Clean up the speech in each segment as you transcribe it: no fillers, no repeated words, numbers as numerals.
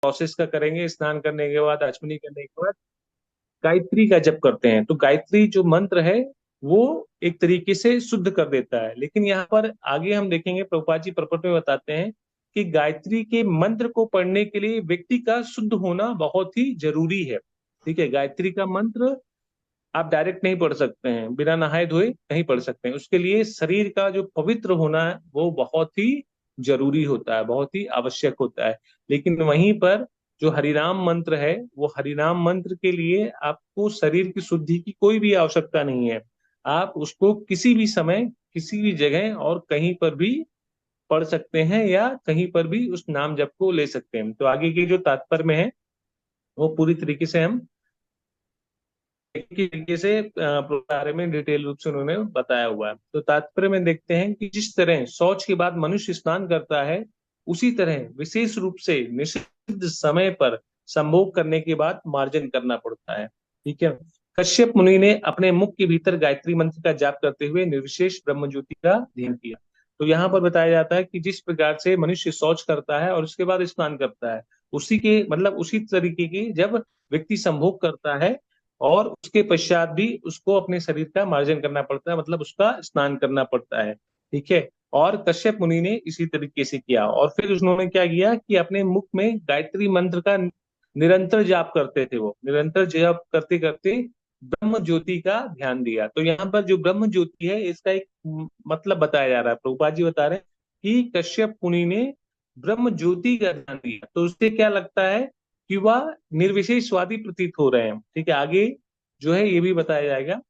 Process का करेंगे, स्नान करने के बाद, आचमनी करने के बाद गायत्री का जप करते हैं। तो गायत्री जो मंत्र है वो एक तरीके से शुद्ध कर देता है। लेकिन यहाँ पर आगे हम देखेंगे, प्रभुपाद जी प्रपट में बताते हैं कि गायत्री के मंत्र को पढ़ने के लिए व्यक्ति का शुद्ध होना बहुत ही जरूरी है। ठीक है, गायत्री का मंत्र आप डायरेक्ट नहीं पढ़ सकते हैं, बिना नहाए धोए नहीं पढ़ सकते हैं। उसके लिए शरीर का जो पवित्र होना है वो बहुत ही जरूरी होता है, बहुत ही आवश्यक होता है। लेकिन वहीं पर जो हरिनाम मंत्र है, वो हरिनाम मंत्र के लिए आपको शरीर की शुद्धि की कोई भी आवश्यकता नहीं है। आप उसको किसी भी समय, किसी भी जगह और कहीं पर भी पढ़ सकते हैं, या कहीं पर भी उस नाम जप को ले सकते हैं। तो आगे की जो तात्पर्य में है वो पूरी तरीके से हम एक ही तरीके से बारे में डिटेल रूप से उन्होंने बताया हुआ है। तो तात्पर्य में देखते हैं कि जिस तरह शौच के बाद मनुष्य स्नान करता है, उसी तरह विशेष रूप से निषिद्ध समय पर संभोग करने के बाद मार्जन करना पड़ता है। ठीक है। कश्यप मुनि ने अपने मुख के भीतर गायत्री मंत्र का जाप करते हुए निर्विशेष ब्रह्म ज्योति का ध्यान किया। तो यहाँ पर बताया जाता है कि जिस प्रकार से मनुष्य शौच करता है और उसके बाद स्नान करता है, उसी के मतलब उसी तरीके की जब व्यक्ति संभोग करता है और उसके पश्चात भी उसको अपने शरीर का मार्जन करना पड़ता है, मतलब उसका स्नान करना पड़ता है। ठीक है। और कश्यप मुनि ने इसी तरीके से किया, और फिर उन्होंने क्या किया कि अपने मुख में गायत्री मंत्र का निरंतर जाप करते थे। वो निरंतर जाप करते करते ब्रह्म ज्योति का ध्यान दिया। तो यहाँ पर जो ब्रह्म ज्योति है, इसका एक मतलब बताया जा रहा है। प्रभुपाद जी बता रहे हैं कि कश्यप मुनि ने ब्रह्म ज्योति का ध्यान दिया, तो उससे क्या लगता है कि वह निर्विशेषवादी प्रतीत हो रहे हैं। ठीक है। आगे जो है ये भी बताया जाएगा,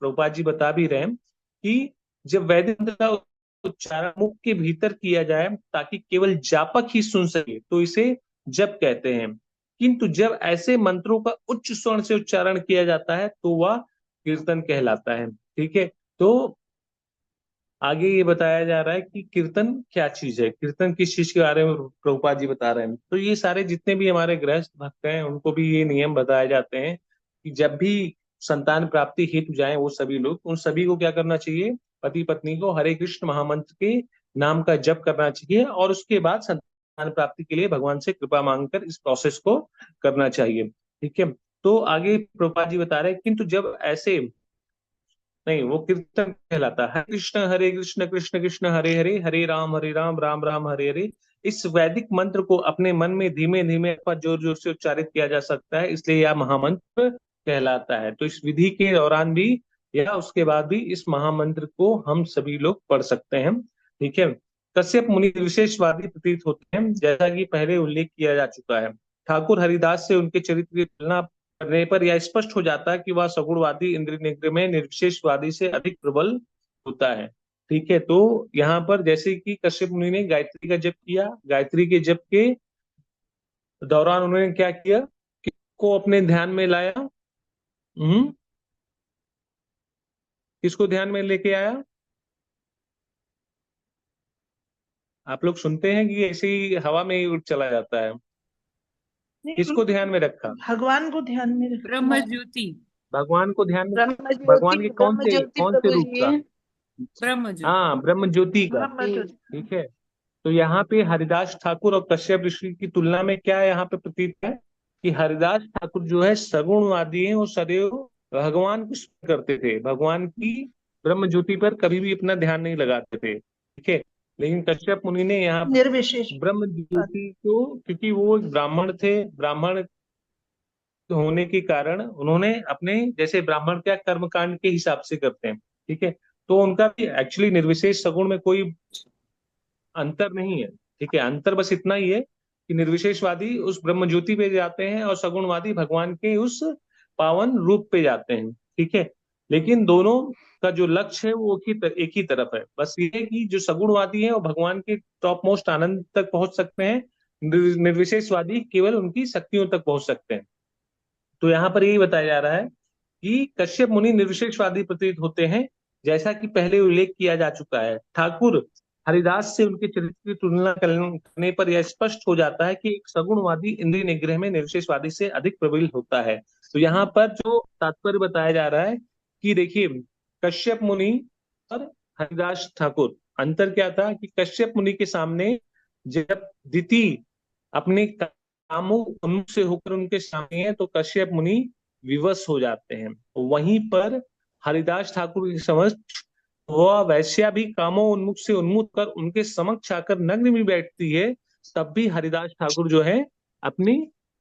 प्रभुपाद जी बता भी रहे हैं कि जब वैदिक मंत्र का उच्चारण मुख के भीतर किया जाए ताकि केवल जापक ही सुन सके, तो इसे जप कहते हैं। किंतु जब ऐसे मंत्रों का उच्च स्वर्ण से उच्चारण किया जाता है तो वह कीर्तन कहलाता है। ठीक है। तो आगे ये बताया जा रहा है कि कीर्तन क्या चीज है, कीर्तन किस चीज के बारे में प्रभुपाद जी बता रहे हैं। तो ये सारे जितने भी हमारे गृहस्थ भक्त हैं उनको भी ये नियम बताए जाते हैं कि जब भी संतान प्राप्ति हेतु जाए वो सभी लोग, उन सभी को क्या करना चाहिए, पति पत्नी को हरे कृष्ण महामंत्र के नाम का जप करना चाहिए, और उसके बाद संतान प्राप्ति के लिए भगवान से कृपा मांगकर इस प्रोसेस को करना चाहिए। ठीक है। तो आगे प्रभुपाद जी बता रहे हैं, किंतु जब ऐसे नहीं, वो कीर्तन कहलाता है। हरे कृष्ण कृष्ण कृष्ण हरे हरे, हरे राम राम राम हरे हरे। इस वैदिक मंत्र को अपने मन में धीमे धीमे पर जोर जोर से उच्चारित किया जा सकता है, इसलिए यह महामंत्र कहलाता है। तो इस विधि के दौरान भी या उसके बाद भी इस महामंत्र को हम सभी लोग पढ़ सकते हैं। ठीक है। कश्यप मुनि विशेषवादी प्रतीत होते हैं, जैसा कि पहले उल्लेख किया जा चुका है। ठाकुर हरिदास से उनके चरित्र की तुलना करने पर यह स्पष्ट हो जाता है कि वह सगुणवादी इंद्रिय निग्रह में निर्विशेषवादी से अधिक प्रबल होता है। ठीक है। तो यहाँ पर जैसे कि कश्यप मुनि ने गायत्री का जप किया, गायत्री के जप के दौरान उन्होंने क्या किया कि को अपने ध्यान में लाया। किसको ध्यान में लेके आया? आप लोग सुनते हैं कि ऐसे ही हवा में ही उड़ चला जाता है? नहीं, किसको ध्यान में रखा? भगवान को ध्यान में ब्रह्म रखा। ज्योति। भगवान को ध्यान में। भगवान के ब्रह्म ज्योति कौन से प्रभु रूप जी का? है। ब्रह्म ज्योति। हाँ, ब्रह्म ज्योति का। ब्रह्म ज्योति। ठीक है। तो यहाँ पे हरिदास ठाकुर और कश्यप ऋषि की तुलना में क्या यहाँ पे प्रतीत है कि हरिदास ठाकुर जो है सगुणवादी हैं, वो सदैव भगवान को स्मरण करते थे, भगवान की ब्रह्म ज्योति पर कभी भी अपना ध्यान नहीं लगाते थे। ठीक है। लेकिन कश्यप मुनि ने यहाँ निर्विशेष। ब्रह्म ज्योति को, क्योंकि वो एक ब्राह्मण थे, ब्राह्मण होने के कारण उन्होंने अपने, जैसे ब्राह्मण क्या कर्म कांड के हिसाब से करते हैं। ठीक है। तो उनका भी एक्चुअली निर्विशेष सगुण में कोई अंतर नहीं है। ठीक है। अंतर बस इतना ही है कि निर्विशेषवादी उस ब्रह्म ज्योति पे जाते हैं और सगुणवादी भगवान के उस पावन रूप पे जाते हैं। ठीक है। लेकिन दोनों का जो लक्ष्य है वो एक ही तरफ है। बस ये है कि जो सगुणवादी है वो भगवान के टॉप मोस्ट आनंद तक पहुंच सकते हैं, निर्विशेषवादी केवल उनकी शक्तियों तक पहुंच सकते हैं। तो यहाँ पर यही बताया जा रहा है कि कश्यप मुनि निर्विशेषवादी प्रतीत होते हैं, जैसा कि पहले उल्लेख किया जा चुका है। ठाकुर हरिदास से उनके चरित्र की तुलना करने पर यह स्पष्ट हो जाता है कि एक सगुणवादी इंद्रिय निग्रह में निर्विशेषवादी से अधिक प्रबल होता है। तो यहाँ पर जो तात्पर्य बताया जा रहा है कि देखिए, कश्यप मुनि और हरिदास ठाकुर, अंतर क्या था कि कश्यप मुनि के सामने जब दिति अपने कामो उन्मुख से होकर उनके सामने है तो कश्यप मुनि विवश हो जाते हैं। वहीं पर हरिदास ठाकुर की समझ, वह वैश्या भी कामो उन्मुख से उन्मुख कर उनके समक्ष आकर नग्न भी बैठती है, तब भी हरिदास ठाकुर जो है अपनी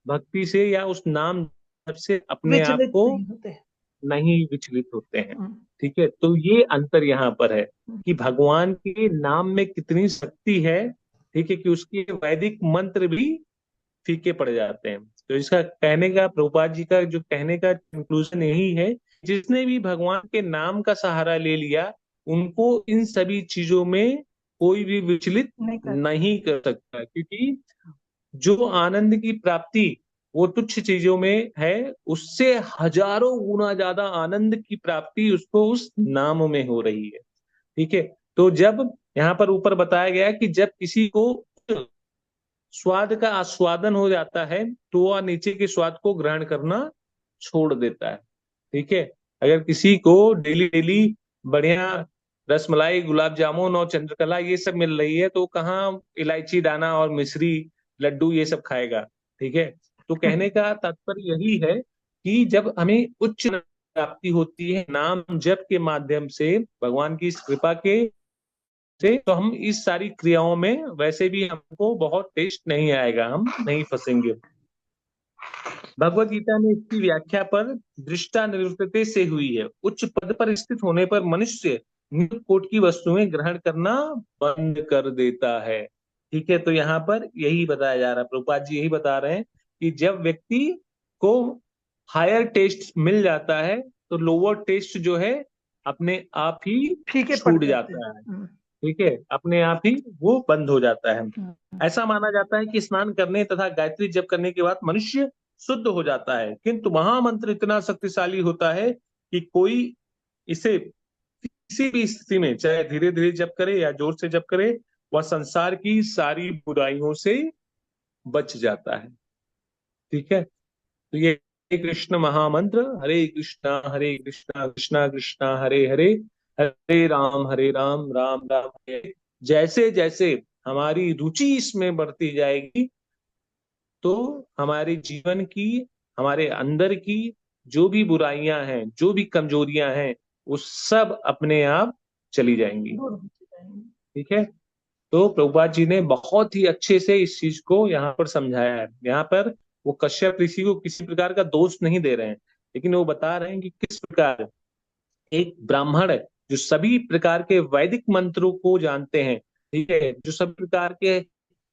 भक्ति से या उस नाम जप से अपने आप विचलित को नहीं होते। नहीं विचलित होते हैं। हम्म, ठीक है, तो ये अंतर यहाँ पर है हम्म, कि भगवान के नाम में कितनी शक्ति है। ठीक है, कि उसके वैदिक मंत्र भी फीके पड़ जाते हैं। तो इसका कहने का, प्रभुपाद जी का जो कहने का कंक्लूजन यही है, जिसने भी भगवान के नाम का सहारा ले लिया, उनको इन सभी चीजों में कोई भी विचलित नहीं कर नहीं कर सकता, क्योंकि जो आनंद की प्राप्ति वो तुच्छ चीजों में है, उससे हजारों गुना ज्यादा आनंद की प्राप्ति उसको उस नाम में हो रही है। ठीक है, तो जब यहाँ पर ऊपर बताया गया कि जब किसी को स्वाद का आस्वादन हो जाता है तो वह नीचे के स्वाद को ग्रहण करना छोड़ देता है। ठीक है, अगर किसी को डेली डेली बढ़िया रसमलाई, गुलाब जामुन और चंद्रकला ये सब मिल रही है, तो कहाँ इलायची दाना और मिश्री, लड्डू ये सब खाएगा। ठीक है, तो कहने का तात्पर्य यही है कि जब हमें उच्च प्राप्ति होती है नाम जप के माध्यम से, भगवान की इस कृपा के से, तो हम इस सारी क्रियाओं में वैसे भी हमको बहुत टेस्ट नहीं आएगा, हम नहीं फंसेंगे। भगवत गीता में इसकी व्याख्या पर दृष्टा निवृत्ति से हुई है। उच्च पद पर स्थित होने पर मनुष्य निम्न कोटि की वस्तुएं ग्रहण करना बंद कर देता है। ठीक है, तो यहाँ पर यही बताया जा रहा है, प्रभुपाद जी यही बता रहे हैं कि जब व्यक्ति को हायर टेस्ट मिल जाता है तो लोअर टेस्ट जो है अपने आप ही फीके पड़ छूट जाते हैं। जाता है। ठीक है, अपने आप ही वो बंद हो जाता है। हम्म, ऐसा माना जाता है कि स्नान करने तथा गायत्री जप करने के बाद मनुष्य शुद्ध हो जाता है, किंतु महामंत्र इतना शक्तिशाली होता है कि कोई इसे किसी भी स्थिति में, चाहे धीरे धीरे जप करे या जोर से जप करे, वह संसार की सारी बुराइयों से बच जाता है। ठीक है, तो ये कृष्ण महामंत्र, हरे कृष्णा कृष्णा कृष्णा हरे हरे, हरे राम राम राम हरे हरे। जैसे जैसे हमारी रुचि इसमें बढ़ती जाएगी, तो हमारे जीवन की, हमारे अंदर की जो भी बुराइयां हैं, जो भी कमजोरियां हैं, वो सब अपने आप चली जाएंगी। दूर होते जाएंगे। ठीक है, तो प्रभुपाद जी ने बहुत ही अच्छे से इस चीज को यहाँ पर समझाया है। यहाँ पर वो कश्यप ऋषि को किसी प्रकार का दोष नहीं दे रहे हैं, लेकिन वो बता रहे हैं कि किस प्रकार एक ब्राह्मण जो सभी प्रकार के वैदिक मंत्रों को जानते हैं, ठीक है, जो सभी प्रकार के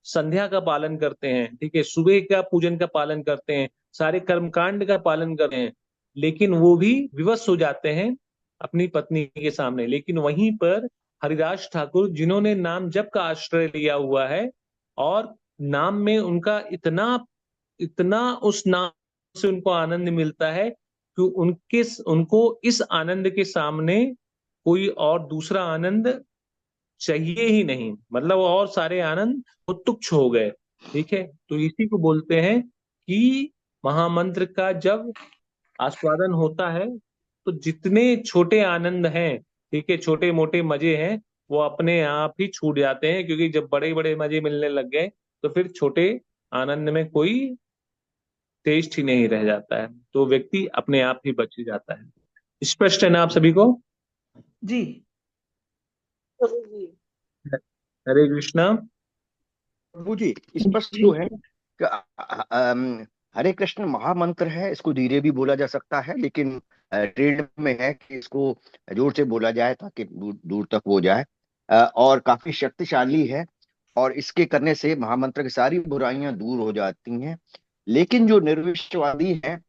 संध्या का पालन करते हैं, ठीक है, सुबह का पूजन का पालन करते हैं, सारे कर्मकांड का पालन करते हैं, लेकिन वो भी विवश हो जाते हैं अपनी पत्नी के सामने। लेकिन वहीं पर हरिदास ठाकुर, जिन्होंने नाम जप का आश्रय लिया हुआ है, और नाम में उनका इतना इतना उस नाम से उनको आनंद मिलता है कि उनको इस आनंद के सामने कोई और दूसरा आनंद चाहिए ही नहीं, मतलब और सारे आनंद वो तुच्छ हो गए। ठीक है, तो इसी को बोलते हैं कि महामंत्र का जब आस्वादन होता है तो जितने छोटे आनंद हैं, ठीक है, छोटे मोटे मजे हैं, वो अपने आप ही छूट जाते हैं, क्योंकि जब बड़े बड़े मजे मिलने लग गए तो फिर छोटे आनंद में कोई टेस्ट ही नहीं रह जाता है, तो व्यक्ति अपने आप ही बच जाता है। स्पष्ट है ना आप सभी को? जी। जी। हरे कृष्णा। प्रभु जी, स्पष्ट तो है कि हरे कृष्ण महामंत्र है, इसको धीरे भी बोला जा सकता है, लेकिन ट्रेंड में है कि इसको जोर से बोला जाए ताकि दूर दूर तक हो जाए, और काफी शक्तिशाली है, और इसके करने से महामंत्र की सारी बुराइयां दूर हो जाती हैं। लेकिन जो निर्विश्वादी हैं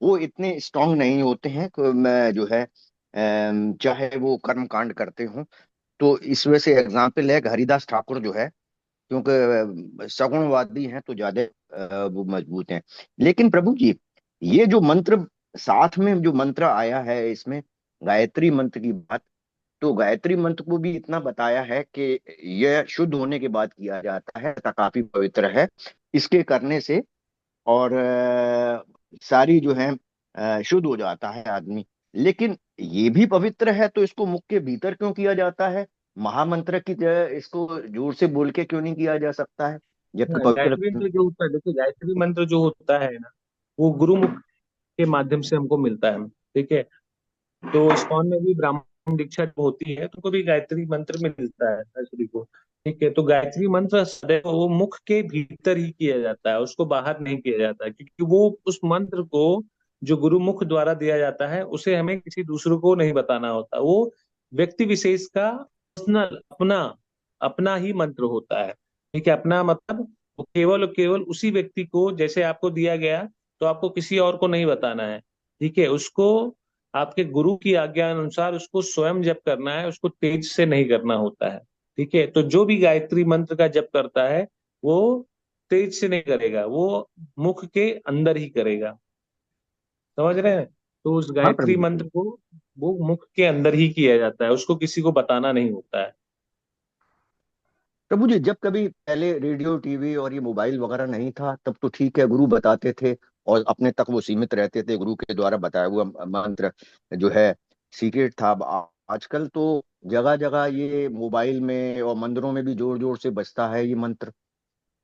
वो इतने स्ट्रांग नहीं होते हैं कि मैं जो है चाहे वो कर्म कांड करते हों। तो इस वजह से एग्जाम्पल है कि हरिदास ठाकुर जो है, क्योंकि सगुणवादी हैं तो ज्यादा वो मजबूत हैं। लेकिन प्रभु जी, ये जो मंत्र साथ में जो मंत्र आया है इसमें, गायत्री मंत्र की बात, तो गायत्री मंत्र को भी इतना बताया है कि यह शुद्ध होने के बाद किया जाता है तथा काफी पवित्र है इसके करने से, और सारी जो है शुद्ध हो जाता है आदमी। लेकिन ये भी पवित्र है तो इसको मुख के भीतर क्यों किया जाता है? महामंत्र की तरह इसको जोर से बोल के क्यों नहीं किया जा सकता है? जब हाँ, तो गायत्री पवित्र। मंत्र जो होता है, देखिए गायत्री मंत्र जो होता है ना, वो गुरुमुख के माध्यम से हमको मिलता है। ठीक है। तो इस्कॉन में भी ब्राह्मण दीक्षा जो होती है तो उनको भी गायत्री मंत्र मिलता है सभी को। ठीक है। तो गायत्री मंत्र सदैव वो मुख के भीतर ही किया जाता है, उसको बाहर नहीं किया जाता है, क्योंकि वो उस मंत्र को जो गुरु मुख द्वारा दिया जाता है उसे हमें किसी दूसरे को नहीं बताना होता। वो व्यक्ति विशेष का पर्सनल अपना अपना ही मंत्र होता है। ठीक है। अपना मतलब वो केवल और केवल उसी व्यक्ति को, जैसे आपको दिया गया तो आपको किसी और को नहीं बताना है। ठीक है। उसको आपके गुरु की आज्ञा अनुसार उसको स्वयं जप करना है, उसको तेज से नहीं करना होता है। ठीक है। तो जो भी गायत्री मंत्र का जप करता है वो तेज से नहीं करेगा, वो मुख के अंदर ही करेगा। समझ रहे हैं? तो उस हाँ गायत्री प्रभु जी। मंत्र को वो मुख के अंदर ही किया जाता है, उसको किसी को बताना नहीं होता है। प्रभु जी, जब कभी पहले रेडियो टीवी और ये मोबाइल वगैरह नहीं था तब तो ठीक है, गुरु बताते थे और अपने तक वो सीमित रहते थे, गुरु के द्वारा बताया हुआ मंत्र जो है सीक्रेट था। अब आजकल तो जगह जगह ये मोबाइल में और मंदिरों में भी जोर जोर से बजता है ये मंत्र।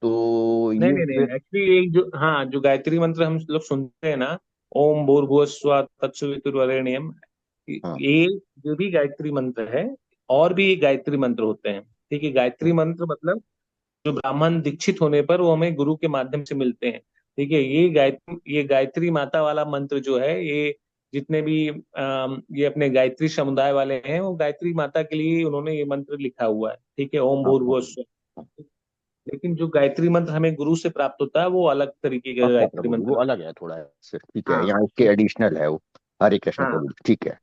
तो नहीं ये नहीं नहीं, फिर। एक्चुअली एक जो, हाँ, जो गायत्री मंत्र हम लोग सुनते हैं ना, ओम भूर्भुवस्सुवः तत्सवितुर्वरेण्यम, हाँ ये जो भी गायत्री मंत्र है, और भी गायत्री मंत्र होते हैं। ठीक है। गायत्री मंत्र मतलब जो ब्राह्मण दीक्षित होने पर वो हमें गुरु के माध्यम से मिलते हैं। ठीक है। ये गायत्री माता वाला मंत्र जो है, ये जितने भी ये अपने गायत्री समुदाय वाले हैं, वो गायत्री माता के लिए उन्होंने ये मंत्र लिखा हुआ है। ठीक है। ओम हाँ हाँ भूर्भुवस्सुवः। हाँ। लेकिन जो गायत्री मंत्र हमें गुरु से प्राप्त होता है वो अलग तरीके का अच्छा गायत्री प्रभु जी, वो मंत्र। अलग है थोड़ा से, ठीक है, हाँ यहाँ इसके एडिशनल है वो। हरे कृष्ण हाँ। प्रभु जी, ठीक है।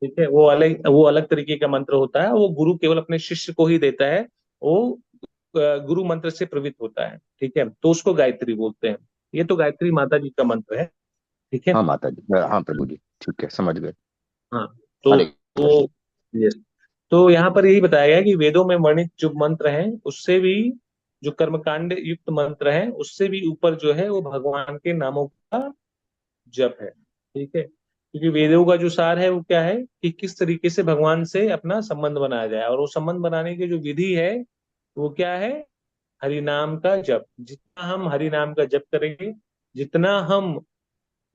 ठीक है। वो अलग तरीके का मंत्र होता है, वो गुरु केवल अपने शिष्य को ही देता है। वो गुरु मंत्र से प्रवृत्त होता है। ठीक है। तो उसको गायत्री बोलते हैं। ये तो गायत्री माता जी का मंत्र है। ठीक है। हाँ माता जी, हाँ प्रभु जी, ठीक है, समझ गए। हाँ। तो हरे तो कृष्ण। यस। तो यहाँ पर यही बताया गया कि वेदों में वर्णित जो मंत्र हैं उससे भी, जो कर्मकांड युक्त मंत्र हैं उससे भी ऊपर जो है वो भगवान के नामों का जप है। ठीक है। क्योंकि वेदों का जो सार है वो क्या है कि किस तरीके से भगवान से अपना संबंध बनाया जाए, और वो संबंध बनाने की जो विधि है वो क्या है? हरि नाम का जप। जितना हम हरि नाम का जप करेंगे, जितना हम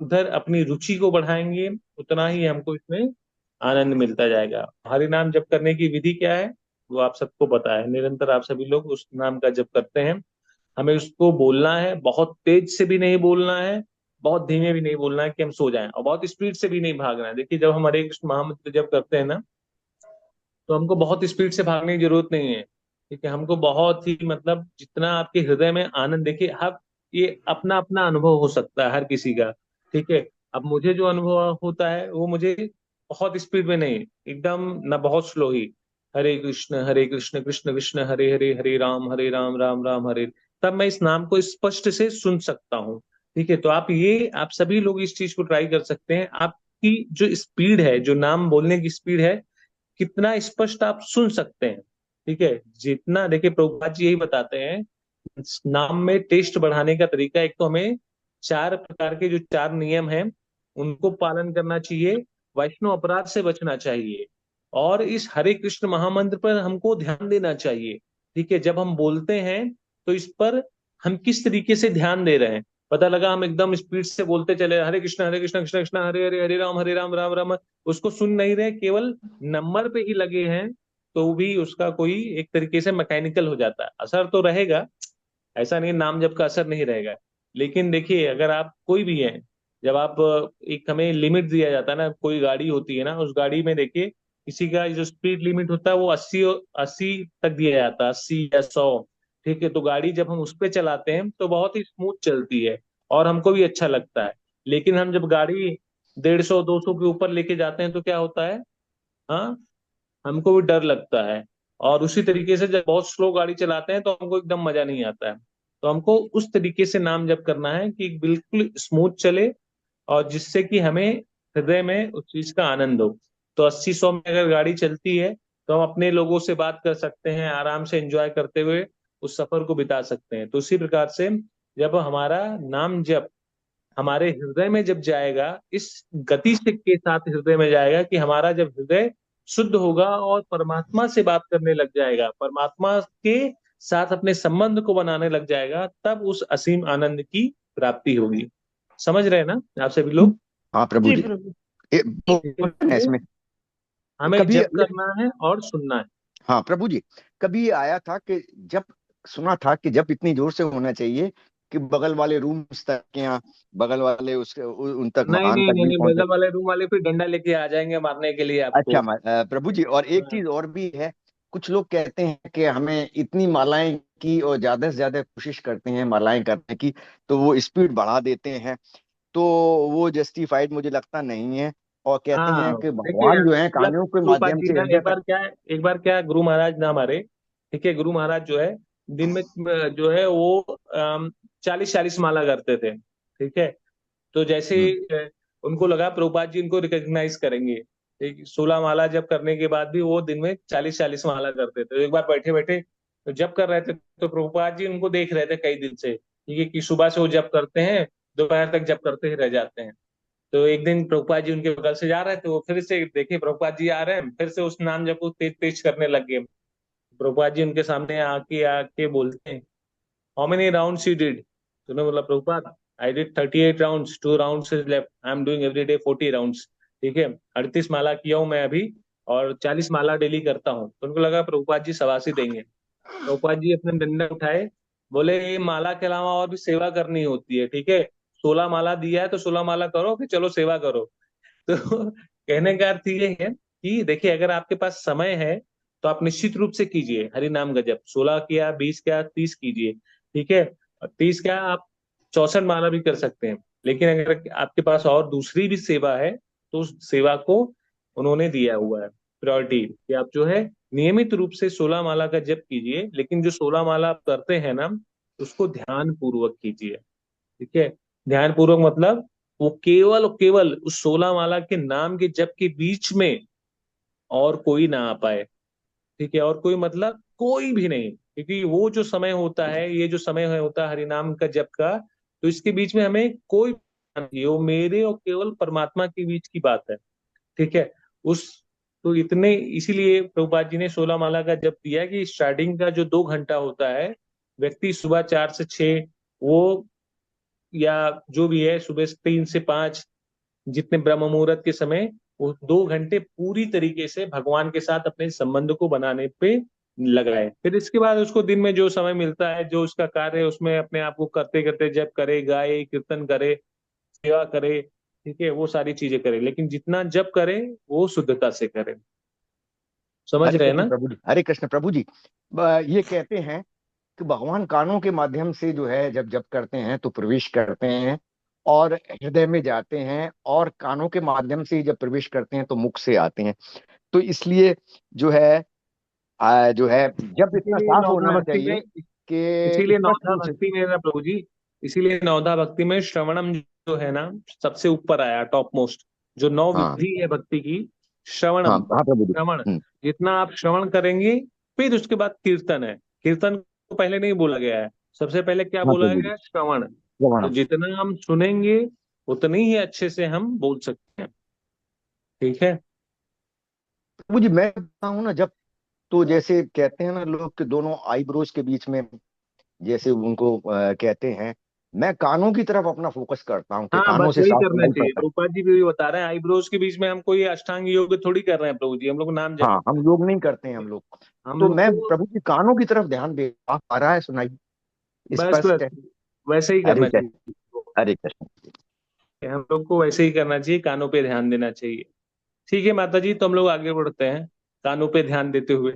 उधर अपनी रुचि को बढ़ाएंगे, उतना ही हमको इसमें आनंद मिलता जाएगा। हरि नाम जप करने की विधि क्या है वो आप सबको पता है, निरंतर आप सभी लोग उस नाम का जप करते हैं। हमें उसको बोलना है, बहुत तेज से भी नहीं बोलना है, बहुत धीमे भी नहीं बोलना है कि हम सो जाएं, और बहुत स्पीड से भी नहीं भागना है। देखिए, जब हम हरे कृष्ण महामंत्र जप करते हैं ना, तो हमको बहुत स्पीड से भागने की जरूरत नहीं है। ठीक है। हमको बहुत ही, मतलब जितना आपके हृदय में आनंद, देखिए हर, ये अपना अपना अनुभव हो सकता है हर किसी का। ठीक है। अब मुझे जो अनुभव होता है वो मुझे बहुत स्पीड में नहीं, एकदम ना बहुत स्लो ही, हरे कृष्ण कृष्ण कृष्ण हरे हरे, हरे राम राम राम हरे, तब मैं इस नाम को स्पष्ट से सुन सकता हूँ। ठीक है। तो आप सभी लोग इस चीज को ट्राई कर सकते हैं। आपकी जो स्पीड है, जो नाम बोलने की स्पीड है, कितना स्पष्ट आप सुन सकते हैं। ठीक है। जितना, देखिए प्रभुपाद जी यही बताते हैं, नाम में टेस्ट बढ़ाने का तरीका, एक तो हमें चार प्रकार के जो चार नियम हैं उनको पालन करना चाहिए, वैष्णव अपराध से बचना चाहिए, और इस हरे कृष्ण महामंत्र पर हमको ध्यान देना चाहिए। ठीक है। जब हम बोलते हैं तो इस पर हम किस तरीके से ध्यान दे रहे हैं। पता लगा हम एकदम स्पीड से बोलते चले, हरे कृष्ण कृष्ण कृष्ण हरे हरे, हरे राम राम राम, उसको सुन नहीं रहे, केवल नंबर पे ही लगे हैं, तो भी उसका कोई एक तरीके से मैकेनिकल हो जाता है। असर तो रहेगा, ऐसा नहीं नाम जप का असर नहीं रहेगा, लेकिन देखिए अगर आप कोई भी है, जब आप, एक हमें लिमिट दिया जाता है ना, कोई गाड़ी होती है ना, उस गाड़ी में देखिए किसी का जो स्पीड लिमिट होता है वो 80, 80 तक दिया जाता है, 80 या 100। ठीक है। तो गाड़ी जब हम उस पर चलाते हैं तो बहुत ही स्मूथ चलती है और हमको भी अच्छा लगता है। लेकिन हम जब गाड़ी 150, 200 के ऊपर लेके जाते हैं तो क्या होता है? हाँ, हमको भी डर लगता है। और उसी तरीके से जब बहुत स्लो गाड़ी चलाते हैं तो हमको एकदम मजा नहीं आता है। तो हमको उस तरीके से नाम जप करना है कि बिल्कुल स्मूथ चले, और जिससे कि हमें हृदय में उस चीज का आनंद हो। तो 80, 100 में अगर गाड़ी चलती है तो हम अपने लोगों से बात कर सकते हैं, आराम से एंजॉय करते हुए उस सफर को बिता सकते हैं। तो उसी प्रकार से जब हमारा नाम जप हमारे हृदय में जब जाएगा, इस गति से के साथ हृदय में जाएगा कि हमारा जब हृदय शुद्ध होगा और परमात्मा से बात करने लग जाएगा, परमात्मा के साथ अपने संबंध को बनाने लग जाएगा, तब उस असीम आनंद की प्राप्ति होगी। समझ रहे हैं ना आप सभी लोग? हाँ प्रभु जी जी। प्रभु। है इसमें हमें कभी, जप करना है और सुनना है। हाँ प्रभु जी, कभी ये आया था कि जब सुना था कि जब इतनी जोर से होना चाहिए कि बगल वाले रूम्स तक या बगल वाले उन तक नहीं मकान नहीं तक नहीं भी नहीं, पहुंचे। बगल वाले रूम वाले फिर डंडा लेके आ जाएंगे मारने के लिए अच्छा आपको। प्रभु जी, और एक हाँ चीज और भी है। कुछ लोग कहते हैं कि हमें इतनी मालाएं की और ज्यादा से ज्यादा कोशिश करते हैं मालाएं करने की, तो वो स्पीड बढ़ा देते हैं। तो वो जस्टिफाइड मुझे लगता नहीं है। और कहते हैं हाँ, कि देखिए भगवान जो है मतलब कानों के प्रभुपाद माध्यम जी से ना, हृदय तक। एक बार क्या गुरु महाराज ना हमारे, ठीक है, गुरु महाराज जो है दिन में जो है वो 40-40 माला करते थे, ठीक है। तो जैसे हम्म। उनको लगा प्रभुपाद जी इनको रिकॉग्नाइज करेंगे, ठीक, 16 माला जब करने के बाद भी वो दिन में 40-40 माला करते थे। तो एक बार बैठे बैठे जब कर रहे थे तो प्रभुपाद जी उनको देख रहे थे कई दिन से, ठीक है, कि सुबह से वो जब करते हैं, दोपहर तक जब करते ही रह जाते हैं। तो एक दिन प्रभुपाद जी उनके बगल से जा रहे थे, वो फिर से देखे प्रभुपाद जी आ रहे हैं, फिर से उस नाम जप को तेज तेज करने लग गए। प्रभुपाद जी उनके सामने आके आके बोलते हैं, how many rounds you did? तो उन्होंने बोला, Prabhupada I did 38 rounds, 2 rounds is left, I am doing every day 40 rounds. ठीक है, 38 माला किया हूं मैं अभी, और 40 माला डेली करता हूँ। तो उनको लगा प्रभुपाद जी शाबाशी देंगे। प्रभुपाद जी अपने डंडे उठाए, बोले ये माला के अलावा और भी सेवा करनी होती है, ठीक है, 16 माला दिया है तो 16 माला करो, कि चलो सेवा करो। तो कहने का अर्थ ये है कि देखिए, अगर आपके पास समय है तो आप निश्चित रूप से कीजिए हरि नाम गजप, 16 किया, 20 किया, 30 कीजिए, ठीक है। और 30 क्या, आप 64 माला भी कर सकते हैं। लेकिन अगर आपके पास और दूसरी भी सेवा है तो उस सेवा को उन्होंने दिया हुआ है प्रायोरिटी, कि आप जो है नियमित रूप से 16 माला का जप कीजिए। लेकिन जो 16 माला आप करते हैं ना, उसको ध्यान पूर्वक कीजिए, ठीक है। ध्यान पूर्वक मतलब वो केवल और केवल उस 16 माला के नाम के जप के बीच में और कोई ना आ पाए, ठीक है। और कोई मतलब कोई भी नहीं, क्योंकि वो जो समय होता है, ये जो समय होता है हरिनाम का जप का, तो इसके बीच में हमें कोई नहीं, वो मेरे और केवल परमात्मा के बीच की बात है, ठीक है। उस तो इतने, इसीलिए प्रभुपाद जी ने 16 माला का जप दिया कि स्टार्टिंग का जो 2 घंटा होता है, व्यक्ति सुबह 4 से 6, वो या जो भी है सुबह 3 से 5, जितने ब्रह्म मुहूर्त के समय, वो 2 घंटे पूरी तरीके से भगवान के साथ अपने संबंध को बनाने पे लगाए। फिर इसके बाद उसको दिन में जो समय मिलता है, जो उसका कार्य है, उसमें अपने आप को करते करते जप करे, गाए, कीर्तन करे, सेवा करे, ठीक है, वो सारी चीजें करे। लेकिन जितना जप करे वो शुद्धता से करे। समझ हरे रहे हैं कृष्ण ना? प्रभु जी, हरे कृष्ण प्रभु जी। ये कहते हैं कि भगवान कानों के माध्यम से जो है जब जप करते हैं तो प्रवेश करते हैं और हृदय में जाते हैं, और कानों के माध्यम से जब प्रवेश करते हैं तो मुख से आते हैं। तो इसलिए जो है जो है जब इतना इसीलिए साफ नौधा होना भक्ति में, चाहिए कि इसीलिए स्पष्ट नौधा रूप से। भक्ति में ना प्रभु जी, इसीलिए नौधा भक्ति में श्रवणम जो है ना, सबसे ऊपर आया, टॉप मोस्ट। जो नौ हाँ विधि है भक्ति की, हाँ श्रवणम, हाँ प्रभु जी। श्रवण, हम्म। जितना आप श्रवण करेंगे, फिर उसके बाद कीर्तन है। कीर्तन को पहले नहीं बोला गया है, सबसे पहले क्या हाँ बोला प्रभु गया जी। है? श्रवण। तो श्रवणम। जितना हम सुनेंगे उतनी ही अच्छे से हम बोल सकते हैं, ठीक है। प्रभु जी मैं कहता हूँ ना, जब तो जैसे कहते हैं ना लोग कि दोनों आईब्रोज के बीच में, जैसे उनको कहते हैं, मैं कानों की तरफ अपना फोकस करता हूँ कि हाँ, कानों बस से वही साफ करना सुनाई चाहिए। पड़ता है। रूपा जी भी बता रहे हैं, आईब्रोज के बीच में हम कोई अष्टांग योग थोड़ी कर रहे हैं प्रभु जी, हम लोग नाम जप, हाँ हम लोग नहीं करते हैं हम लोग। हम तो लोग मैं को प्रभु जी कानों की तरफ ध्यान दे आ रहा है, सुनाई बस स्पष्ट बस है। वैसे ही हरे करना कृष्ण, चाहिए। हरे कृष्ण। हम लोग को वैसे ही करना चाहिए, कानों पे ध्यान देना चाहिए। ठीक है माता जी, तो हम लोग आगे बढ़ते हैं कानों पे ध्यान देते हुए।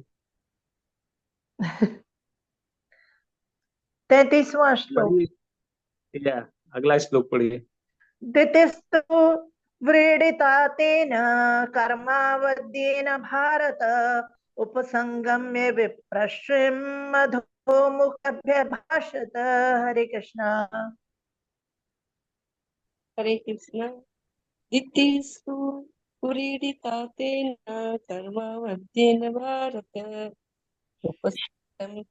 33वां श्लोक। पढ़िए, या अगला श्लोक पढ़िए। दितिस्तु व्रीडिता तेन कर्मावद्येन भारत, उपसंगम्य विप्रश्रिम मधो मुखभ्य भाषत। हरे कृष्णा। हरे कृष्ण। दितिस्तु पुरीडिता तेन कर्मावद्येन भारत, उपस्थं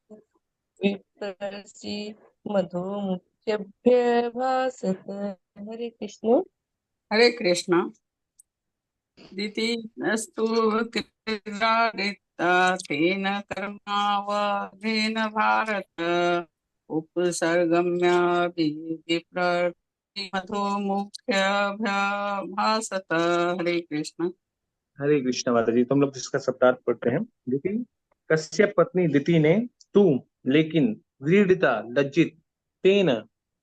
विप्रसि मधु मुख्यभ्य भासत। हरे कृष्ण। हरे कृष्णा। दितिस्तु तेन कर्मावधेन भारत उपसर्गम्याभिधिप्रतिमथो मुख्याभ्याभासत। हरे कृष्ण। हरे कृष्ण माता जी। तुम लोग जिसका शब्दार्थ पढ़ते हैं। दिति कश्यप पत्नी दिति ने तू लेकिन व्रीडिता लज्जित तेन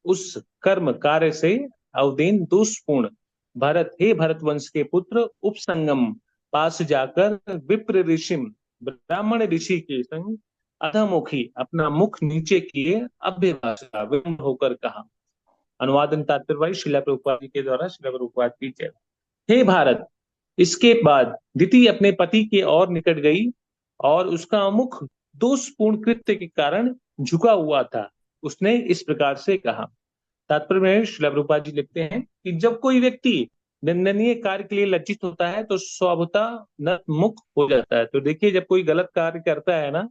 उस कर्म कार्य से अवदेन दोषपूर्ण भरत हे भरत वंश के पुत्र उपसंगम पास जाकर विप्र ऋषि ब्राह्मण ऋषि के संग अधमुखी अपना मुख नीचे किए अभ्यभाषा विनम्र होकर कहा। अनुवादन तात्पर्य शिला प्रभुपाद जी के द्वारा। शिला प्रभुपाद की जय। हे भारत, इसके बाद दिति अपने पति के और निकट गई और उसका मुख दोषपूर्ण कृत्य के कारण झुका हुआ था। उसने इस प्रकार से कहा। तात्पर्य में श्रील प्रभुपाद जी लिखते हैं कि जब कोई व्यक्ति निंदनीय कार्य के लिए लज्जित होता है तो स्वभावतः नतमुख हो जाता है। तो देखिए, जब कोई गलत कार्य करता है ना,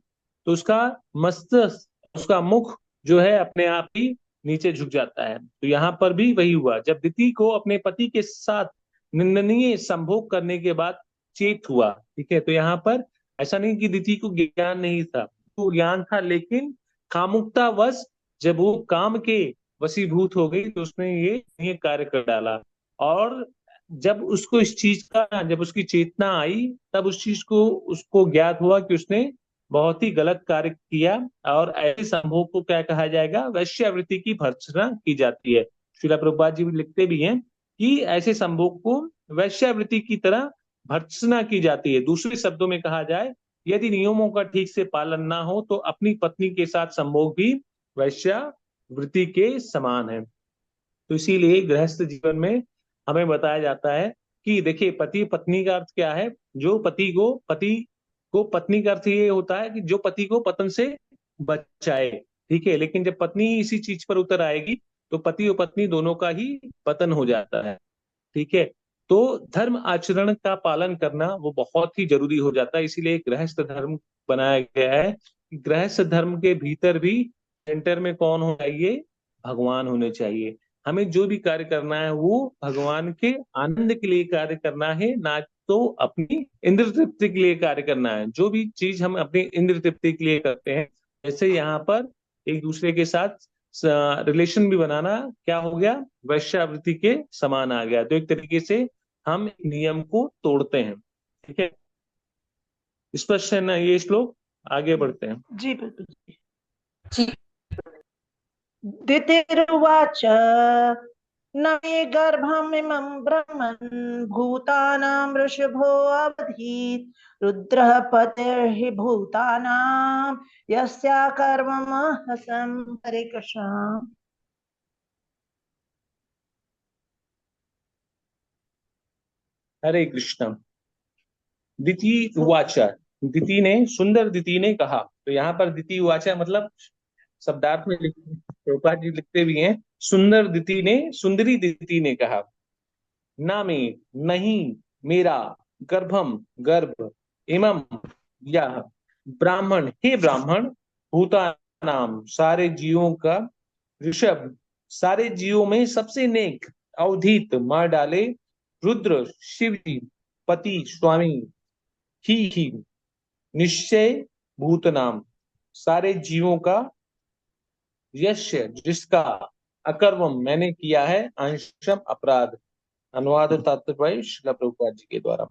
तो उसका मस्तक, उसका मुख जो है अपने आप ही नीचे झुक जाता है। तो यहाँ पर भी वही हुआ। जब दिति को अपने पति के साथ निंदनीय संभोग करने के बाद चेत हुआ, ठीक है, तो यहाँ पर ऐसा नहीं कि दिति को ज्ञान नहीं था, तो ज्ञान था, लेकिन कामुकतावश जब वो काम के वशीभूत हो गई तो उसने ये कार्य कर डाला। और जब उसको इस चीज का, जब उसकी चेतना आई, तब उस चीज को उसको ज्ञात हुआ कि उसने बहुत ही गलत कार्य किया। और ऐसे संभोग को क्या कहा जाएगा? वैश्यावृत्ति की भर्त्सना की जाती है। श्रील प्रभुपाद जी भी लिखते भी हैं कि ऐसे संभोग को वैश्यावृत्ति की तरह भर्त्सना की जाती है। दूसरे शब्दों में कहा जाए, यदि नियमों का ठीक से पालन ना हो तो अपनी पत्नी के साथ संभोग भी वैश्यावृत्ति के समान है। तो इसीलिए गृहस्थ जीवन में हमें बताया जाता है कि देखिए, पति पत्नी का अर्थ क्या है? जो पति को पत्नी का अर्थ ये होता है कि जो पति को पतन से बचाए, ठीक है। लेकिन जब पत्नी इसी चीज पर उतर आएगी तो पति और पत्नी दोनों का ही पतन हो जाता है, ठीक है। तो धर्म आचरण का पालन करना वो बहुत ही जरूरी हो जाता है। इसीलिए गृहस्थ धर्म बनाया गया है। गृहस्थ धर्म के भीतर भी सेंटर में कौन होना चाहिए? भगवान होने चाहिए। हमें जो भी कार्य करना है वो भगवान के आनंद के लिए कार्य करना है, ना तो अपनी इंद्र तृप्ति के लिए कार्य करना है। जो भी चीज हम अपनी इंद्र तृप्ति के लिए करते हैं, जैसे यहाँ पर एक दूसरे के साथ रिलेशन भी बनाना क्या हो गया? वैश्यावृत्ति के समान आ गया। तो एक तरीके से हम नियम को तोड़ते हैं, ठीक है। स्पष्ट है ना ये श्लोक? आगे बढ़ते हैं। जी बिल्कुल। जी। दितिरुवाच न मे गर्भमिमं ब्रह्मन् भूतानां वृषभो अवधीत् रुद्रः पतिर्हि भूतानां यस्या कर्ममहसं। हरे कृष्ण। हरे कृष्ण। दिति उवाचा, दिति ने, सुंदर दिति ने कहा। तो यहाँ पर दिति उवाचा मतलब शब्दार्थ में प्रभुपाद जी लिखते भी हैं, सुंदर दिति ने, सुंदरी दिति ने कहा। ना में, नहीं, मेरा, गर्भम, गर्भ, इमम, यह, ब्राह्मण, हे ब्राह्मण, भूतानाम, सारे जीवों का, ऋषभ, सारे जीवों में सबसे नेक, अवधीत, मार डाले, रुद्र, शिव जी, पति, स्वामी, ही, निश्चय, भूतनाम, सारे जीवों का, यश, जिसका, अकर्मम, मैंने किया है, अंशम, अपराध। अनुवाद और तात्पर्य श्रील प्रभुपाद जी के द्वारा।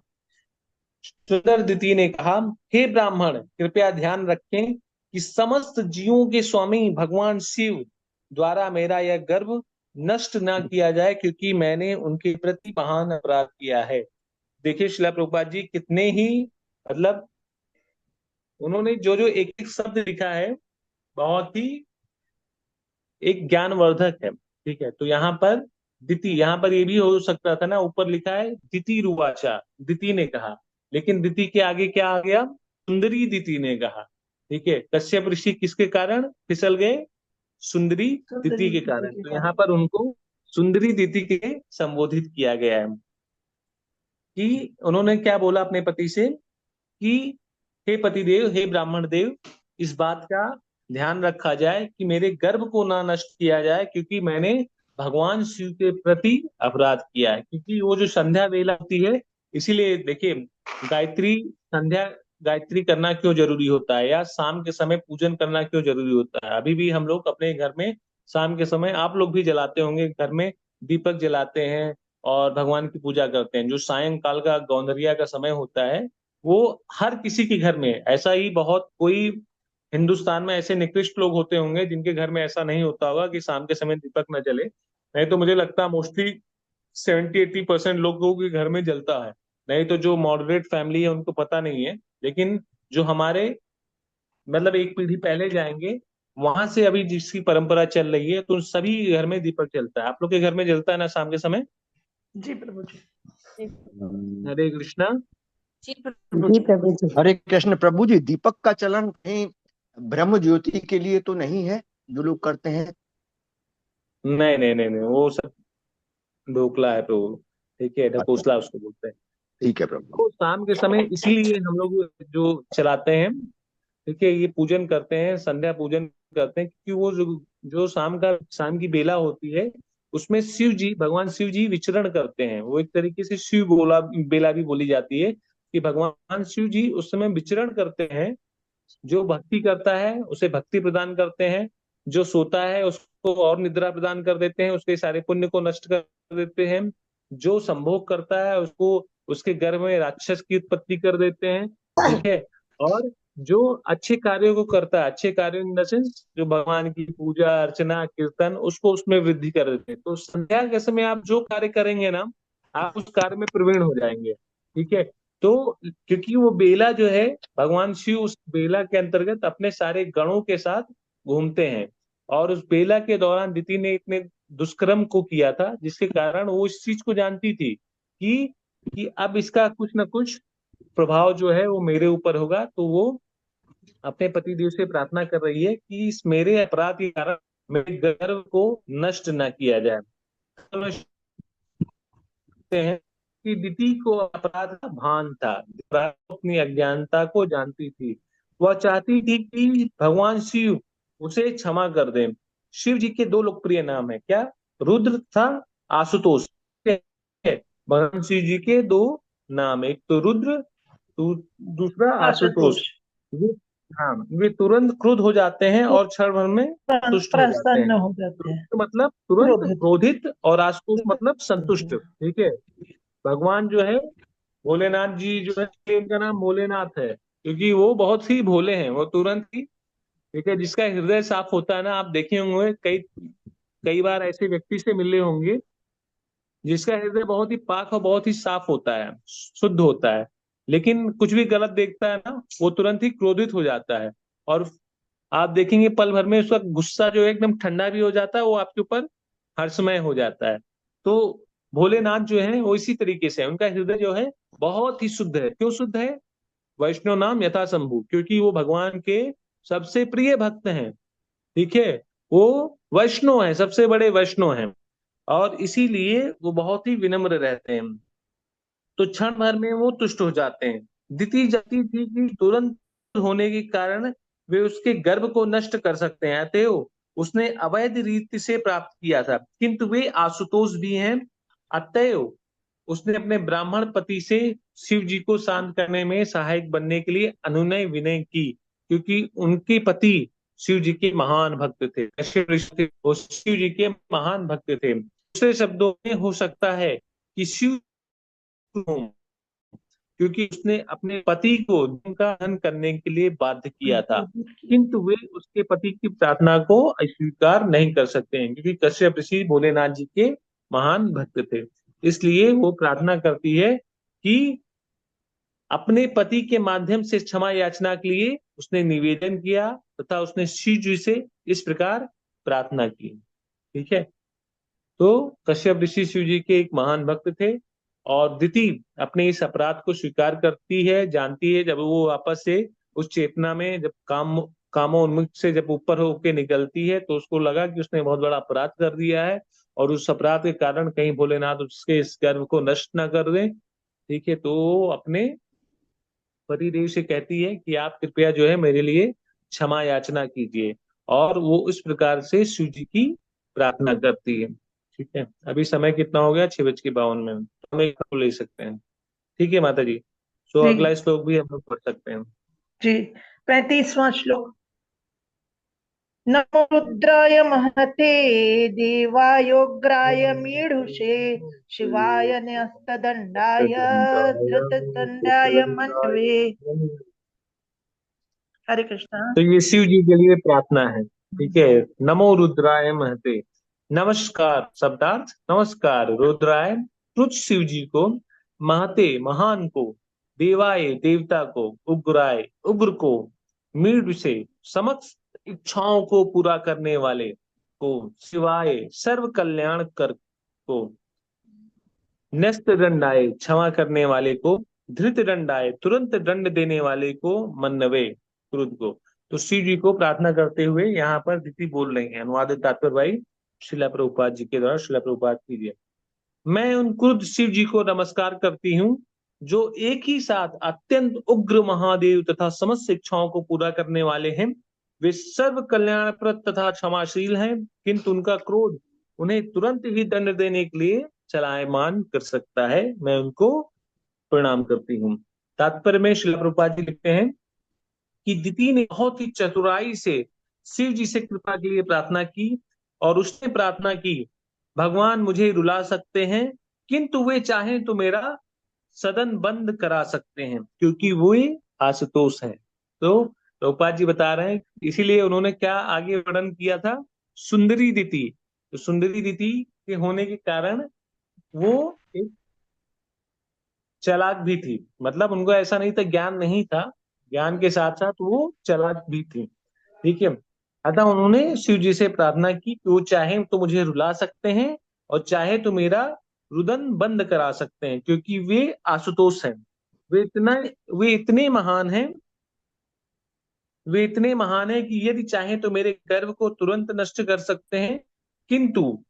सुंदर दिति ने कहा, हे ब्राह्मण, कृपया ध्यान रखें कि समस्त जीवों के स्वामी भगवान शिव द्वारा मेरा यह गर्भ नष्ट ना किया जाए, क्योंकि मैंने उनके प्रति महान अपराध किया है। देखिए श्रील प्रभुपाद जी कितने ही, मतलब उन्होंने जो जो एक एक शब्द लिखा है बहुत ही एक ज्ञानवर्धक है, ठीक है। तो यहाँ पर दिति, यहाँ पर ये भी हो सकता था ना, ऊपर लिखा है दिति रुवाचा, दिति ने कहा, लेकिन दिति के आगे क्या आ गया? सुंदरी दिति ने कहा, ठीक है। कश्यप ऋषि किसके कारण फिसल गए? सुंदरी दिति के कारण। तो यहाँ पर उनको सुंदरी दिति के संबोधित किया गया है कि उन्होंने क्या बोला अपने पति से कि हे पतिदेव, हे ब्राह्मण देव, इस बात का ध्यान रखा जाए कि मेरे गर्भ को ना नष्ट किया जाए, क्योंकि मैंने भगवान शिव के प्रति अपराध किया है। क्योंकि वो जो संध्या वेला होती है, इसीलिए देखिए गायत्री संध्या गायत्री करना क्यों जरूरी होता है, या शाम के समय पूजन करना क्यों जरूरी होता है। अभी भी हम लोग अपने घर में शाम के समय, आप लोग भी जलाते होंगे घर में, दीपक जलाते हैं और भगवान की पूजा करते हैं। जो सायंकाल का गौंदरिया का समय होता है, वो हर किसी के घर में ऐसा ही, बहुत कोई हिंदुस्तान में ऐसे निकृष्ट लोग होते होंगे जिनके घर में ऐसा नहीं होता होगा कि शाम के समय दीपक न जले। नहीं तो मुझे लगता है मोस्टली 70-80% लोगों के घर में जलता है। नहीं तो जो मॉडरेट फैमिली है उनको पता नहीं है, लेकिन जो हमारे मतलब एक पीढ़ी पहले जाएंगे, वहां से अभी जिसकी परंपरा चल रही है, तो उन सभी घर में दीपक जलता है। आप लोग के घर में जलता है ना शाम के समय? जी प्रभु जी। हरे कृष्णा। जी प्रभु जी जी। प्रभु जी। हरे कृष्ण। प्रभु जी, दीपक का चलन कहीं ब्रह्म ज्योति के लिए तो नहीं है जो लोग करते हैं? नहीं नहीं नहीं नहीं, वो सब ढोकला है प्रभु। ठीक है, अच्छा, ढकोसला उसको बोलते हैं। ठीक ठीक है है, प्रभु। तो शाम के समय इसीलिए हम लोग जो चलाते हैं, ठीक है, ये पूजन करते हैं, संध्या पूजन करते हैं, क्योंकि वो जो जो शाम की बेला होती है, उसमें शिव जी, भगवान शिव जी विचरण करते हैं। वो एक तरीके से शिव बोला बेला भी बोली जाती है, कि भगवान शिव जी उस समय विचरण करते हैं। जो भक्ति करता है उसे भक्ति प्रदान करते हैं, जो सोता है उसको और निद्रा प्रदान कर देते हैं, उसके सारे पुण्य को नष्ट कर देते हैं। जो संभोग करता है उसको, उसके गर्भ में राक्षस की उत्पत्ति कर देते हैं। ठीक है। और जो अच्छे कार्यों को करता है, अच्छे कार्यों इन द सेंस जो भगवान की पूजा अर्चना कीर्तन, उसको उसमें वृद्धि कर देते हैं। तो संध्या के समय आप जो कार्य करेंगे ना, आप उस कार्य में प्रवीण हो जाएंगे। ठीक है। तो क्योंकि वो बेला जो है, भगवान शिव उस बेला के अंतर्गत अपने सारे गणों के साथ घूमते हैं। और उस बेला के दौरान दिति ने इतने दुष्कर्म को किया था, जिसके कारण वो इस चीज को जानती थी कि अब इसका कुछ न कुछ प्रभाव जो है वो मेरे ऊपर होगा। तो वो अपने पतिदेव से प्रार्थना कर रही है कि इस मेरे अपराध के कारण मेरे गर्व को नष्ट न किया जाए। तो हैं कि दिति को अपराध का भान था, अपनी अज्ञानता को जानती थी। वह चाहती थी कि भगवान शिव उसे क्षमा कर दें। शिव जी के दो लोकप्रिय नाम है, क्या? रुद्र था, आशुतोष। ठीक है? भगवान शिव जी के दो नाम, एक तो रुद्र, तो दूसरा आशुतोष। आशुतोष। ये, हाँ, वे तुरंत क्रुद्ध हो जाते हैं और क्षण भर में तुष्ट हो जाते हैं। प्रसन्न हो जाते हैं। रुद्र मतलब तुरंत क्रोधित। क्रोधित, और आशुतोष मतलब संतुष्ट। ठीक है। भगवान जो है, भोलेनाथ जी जो है, इनका नाम भोलेनाथ है क्योंकि वो बहुत ही भोले हैं, वो तुरंत ही, ठीक है, जिसका हृदय साफ होता है ना, आप देखे होंगे कई कई बार ऐसे व्यक्ति से मिले होंगे जिसका हृदय बहुत ही पाक और बहुत ही साफ होता है, शुद्ध होता है, लेकिन कुछ भी गलत देखता है ना, वो तुरंत ही क्रोधित हो जाता है। और आप देखेंगे पल भर में उसका गुस्सा जो है एकदम ठंडा भी हो जाता है, वो आपके ऊपर हर्षमय हो जाता है। तो भोलेनाथ जो है वो इसी तरीके से है, उनका हृदय जो है बहुत ही शुद्ध है। क्यों शुद्ध है? वैष्णव नाम यथा शंभु, क्योंकि वो भगवान के सबसे प्रिय भक्त हैं। ठीक है। वो वैष्णव है, सबसे बड़े वैष्णव हैं, और इसीलिए वो बहुत ही विनम्र रहते हैं। तो क्षण भर में वो तुष्ट हो जाते हैं। दिति जाती थी कि तुरंत होने के कारण वे उसके गर्भ को नष्ट कर सकते हैं, अतएव उसने अवैध रीति से प्राप्त किया था। किंतु वे आशुतोष भी हैं, अतएव उसने अपने ब्राह्मण पति से शिव जी को शांत करने में सहायक बनने के लिए अनुनय विनय की, क्योंकि उनके पति शिव जी के महान भक्त थे, कश्यप ऋषि थे, वो शिव जी के महान भक्त थे। दूसरे शब्दों में हो सकता है कि शिव, क्योंकि उसने अपने पति को उनका हनन करने के लिए बाध्य किया था, किंतु वे उसके पति की प्रार्थना को अस्वीकार नहीं कर सकते हैं, क्योंकि कश्यप ऋषि भोलेनाथ जी के महान भक्त थे। इसलिए वो प्रार्थना करती है कि अपने पति के माध्यम से क्षमा याचना के लिए उसने निवेदन किया, तथा उसने शिव जी से इस प्रकार प्रार्थना की। ठीक है। तो कश्यप ऋषि शिव जी के एक महान भक्त थे, और दिति अपने इस अपराध को स्वीकार करती है, जानती है। जब वो वापस से उस चेतना में, जब कामोन्मुख से जब ऊपर होके निकलती है, तो उसको लगा कि उसने बहुत बड़ा अपराध कर दिया है, और उस अपराध के कारण कहीं भोलेनाथ उसके इस गर्व को नष्ट ना कर दे। ठीक है। तो वो अपने पतिदेव से कहती है कि आप कृपया जो है मेरे लिए क्षमा याचना कीजिए, और वो इस प्रकार से शिव जी की प्रार्थना करती है। ठीक है। अभी समय कितना हो गया? 6:52। तो हम एक call ले सकते हैं। ठीक है माता जी। सो जी अगला श्लोक भी हम लोग पढ़ सकते हैं। जी 35वां श्लोक। नमो रुद्राय महते देवायोग्राय मीढुषे शिवाय न्यस्तदण्डाय धृतदण्डाय मन्वे। हरे कृष्णा। तो ये शिव जी के लिए प्रार्थना है। ठीक है, नमो रुद्राय महते, नमस्कार शब्दार्थ नमस्कार रुद्राय तुझ शिव जी को, महते महान को, देवाय देवता को, उग्राय उग्र को, मीड से समस्त इच्छाओं को पूरा करने वाले को, शिवाय सर्व कल्याण कर को, न्यस्त दंडाय क्षमा करने वाले को, धृत दंडाय तुरंत दंड देने वाले को, मन्नवे क्रुद्ध को। तो शिव जी को प्रार्थना करते हुए यहाँ पर दीदी बोल रही हैं। अनुवादित तात्पर्य भाई शिला प्रभुपाद जी के द्वारा शिला प्रभुपाद कीजिए। मैं उन क्रुद्ध शिव जी को नमस्कार करती हूँ जो एक ही साथ अत्यंत उग्र महादेव तथा समस्त इच्छाओं को पूरा करने वाले हैं। वे सर्व कल्याणप्रद तथा क्षमाशील हैं, किंतु उनका क्रोध उन्हें तुरंत ही दंड देने के लिए चलायमान कर सकता है। मैं उनको प्रणाम करती हूँ। तात्पर्य में श्रील प्रभुपाद जी लिखते हैं कि दिति ने बहुत ही चतुराई से शिव जी से कृपा के लिए प्रार्थना की और उसने प्रार्थना की, भगवान मुझे रुला सकते हैं किंतु वे चाहें तो मेरा सदन बंद करा सकते हैं, क्योंकि वे आशुतोष है। तो प्रभुपाद जी बता रहे हैं, इसीलिए उन्होंने क्या आगे वर्णन किया था, सुंदरी दिति। तो सुंदरी दिति के होने के कारण वो एक चालाक भी थी, मतलब उनको ऐसा नहीं था ज्ञान नहीं था, ज्ञान के साथ साथ वो चालाक भी थी। ठीक है, अतः उन्होंने शिव जी से प्रार्थना की कि वो चाहे तो मुझे रुला सकते हैं और चाहे तो मेरा रुदन बंद करा सकते हैं, क्योंकि वे आशुतोष हैं। वे इतना वे इतने महान हैं, वे इतने महान हैं कि यदि चाहे तो मेरे गर्व को तुरंत नष्ट कर सकते हैं, किंतु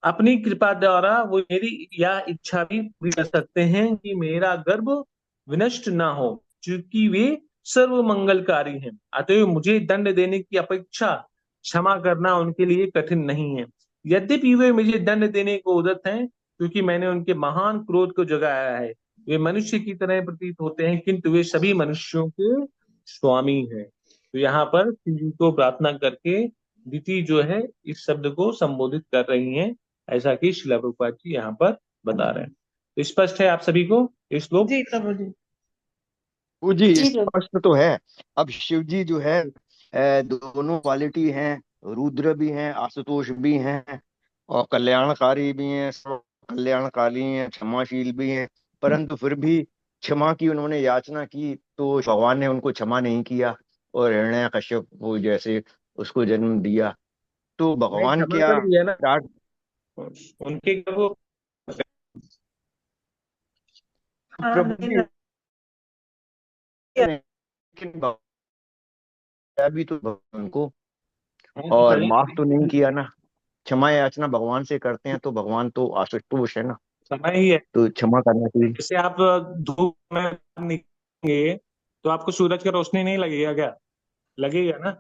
अपनी कृपा द्वारा वो मेरी यह इच्छा भी पूरी कर सकते हैं कि मेरा गर्भ विनष्ट ना हो, क्योंकि वे सर्व मंगलकारी हैं। अतएव मुझे दंड देने की अपेक्षा क्षमा करना उनके लिए कठिन नहीं है। यद्यपि वे मुझे दंड देने को उद्यत हैं, क्योंकि मैंने उनके महान क्रोध को जगाया है। वे मनुष्य की तरह प्रतीत होते हैं, किंतु वे सभी मनुष्यों के स्वामी हैं। तो यहाँ पर शिव जी को प्रार्थना करके दिति जो है इस शब्द को संबोधित कर रही हैं, ऐसा कि श्रील प्रभुपाद जी यहाँ पर बता रहे हैं। तो स्पष्ट है आप सभी को ये श्लोक? जी प्रभु जी। वो जी जी प्रभु। स्पष्ट तो है। अब शिव जी जो है दोनों क्वालिटी हैं, रुद्र भी हैं, आशुतोष भी हैं और कल्याणकारी भी हैं, सर्व कल्याणकारी हैं, क्षमाशील भी हैं। परंतु फिर भी क्षमा की उन्होंने याचना की तो भगवान ने उनको क्षमा नहीं किया और हिरण्यकश्यप वो जैसे उसको जन्म दिया। तो नहीं, भगवान क्षमा क्या कर दिया ना डांट उनके वो। हाँ प्रभु जी, लेकिन भी तो भगवान को और माफ तो नहीं किया ना। क्षमा याचना भगवान से करते हैं तो भगवान तो आशुतोष है ना, समय ही है। तो क्षमा करना चाहिए। जैसे आप धूप में निकलेंगे तो आपको सूरज की रोशनी नहीं लगेगा क्या? लगेगा ना।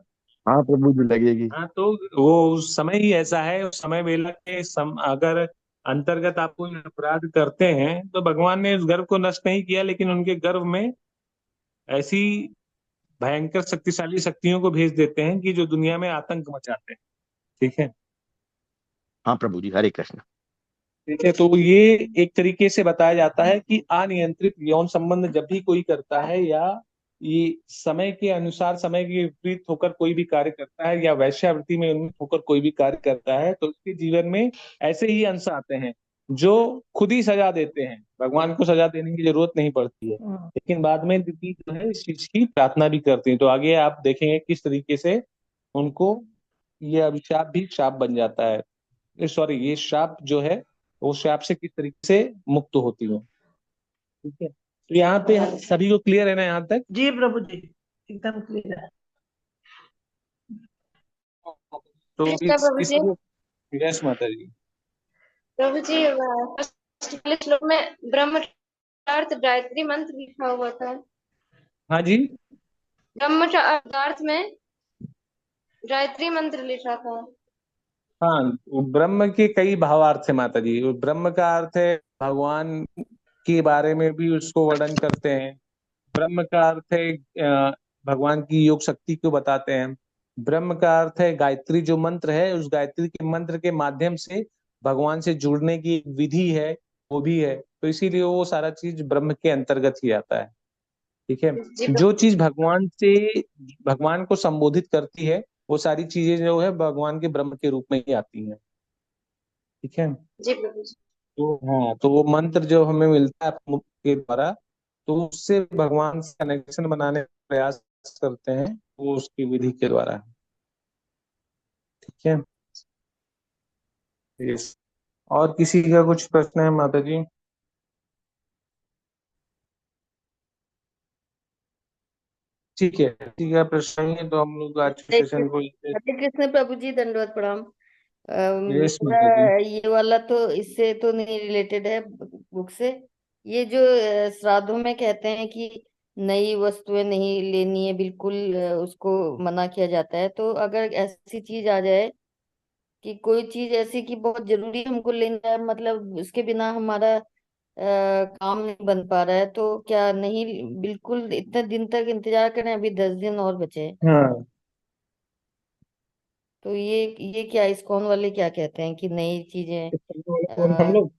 हाँ प्रभु जी लगेगी। हाँ, तो वो समय ही ऐसा है। उस समय वेला के अगर अंतर्गत आप कोई अपराध करते हैं तो भगवान ने उस गर्व को नष्ट नहीं किया, लेकिन उनके गर्भ में ऐसी भयंकर शक्तिशाली शक्तियों को भेज देते हैं कि जो दुनिया में आतंक मचाते हैं। ठीक है। हाँ प्रभु जी, हरे कृष्ण। ठीक है, तो ये एक तरीके से बताया जाता है कि अनियंत्रित यौन संबंध जब भी कोई करता है, या ये समय के अनुसार समय के विपरीत होकर कोई भी कार्य करता है, या वैश्यावृत्ति में उन्मुख होकर कोई भी कार्य करता है, तो उसके जीवन में ऐसे ही अंश आते हैं जो खुद ही सजा देते हैं। भगवान को सजा देने की जरूरत नहीं पड़ती है, लेकिन बाद में दीदी जो है इस चीज की प्रार्थना भी करती है। तो आगे आप देखेंगे किस तरीके से उनको ये अभिशाप भी शाप बन जाता है। सॉरी, ये शाप जो है वो श्राप से किस तरीके से मुक्त होती है। ठीक है, तो यहाँ पे सभी को क्लियर है ना यहाँ तक? जी प्रभु जी, एकदम क्लियर है। तो कृष्णा प्रभु जी। यस माता जी। प्रभु जी फर्स्ट वाले श्लोक में ब्रह्म का अर्थ गायत्री मंत्र लिखा हुआ था। हाँ जी, ब्रह्म का अर्थ में गायत्री मंत्र लिखा था। हाँ, ब्रह्म के कई भावार्थ है माता जी। ब्रह्म का अर्थ है भगवान के बारे में भी उसको वर्णन करते हैं, ब्रह्म का अर्थ है भगवान की योग शक्ति को बताते हैं। ब्रह्म का अर्थ है गायत्री, जो मंत्र है उस गायत्री के मंत्र के माध्यम से भगवान से जुड़ने की एक विधि है, वो भी है। तो इसीलिए वो सारा चीज ब्रह्म के अंतर्गत ही आता है। ठीक है। जी जो प्रभु। चीज भगवान से, भगवान को संबोधित करती है, वो सारी चीजें जो है भगवान के ब्रह्म के रूप में ही आती हैं। ठीक है। जी प्रभु जी। तो हाँ, तो वो मंत्र जो हमें मिलता है मुख के द्वारा, तो उससे भगवान से कनेक्शन बनाने का प्रयास करते हैं, वो उसकी विधि के द्वारा है। ठीक है। Yes। और किसी का कुछ प्रश्न है माता जी? ठीक है, किसी का प्रश्न नहीं है तो हम लोग आज के सेशन को हरे कृष्ण प्रभु जी, दंडवत प्रणाम। यस मेरा माता जी। ये वाला तो इससे तो नहीं रिलेटेड है बुक से। ये जो श्राद्धों में कहते हैं कि नई वस्तुएं नहीं लेनी है, बिल्कुल उसको मना किया जाता है। तो अगर ऐसी चीज आ जाए कि कोई चीज ऐसी कि बहुत जरूरी हमको लेना है, मतलब उसके बिना हमारा काम नहीं बन पा रहा है, तो क्या नहीं, बिल्कुल इतने दिन तक इंतजार करें? अभी 10 दिन और बचे हैं। हाँ, तो ये क्या इस्कॉन वाले क्या कहते हैं कि नई चीजें? कौन हम लोग?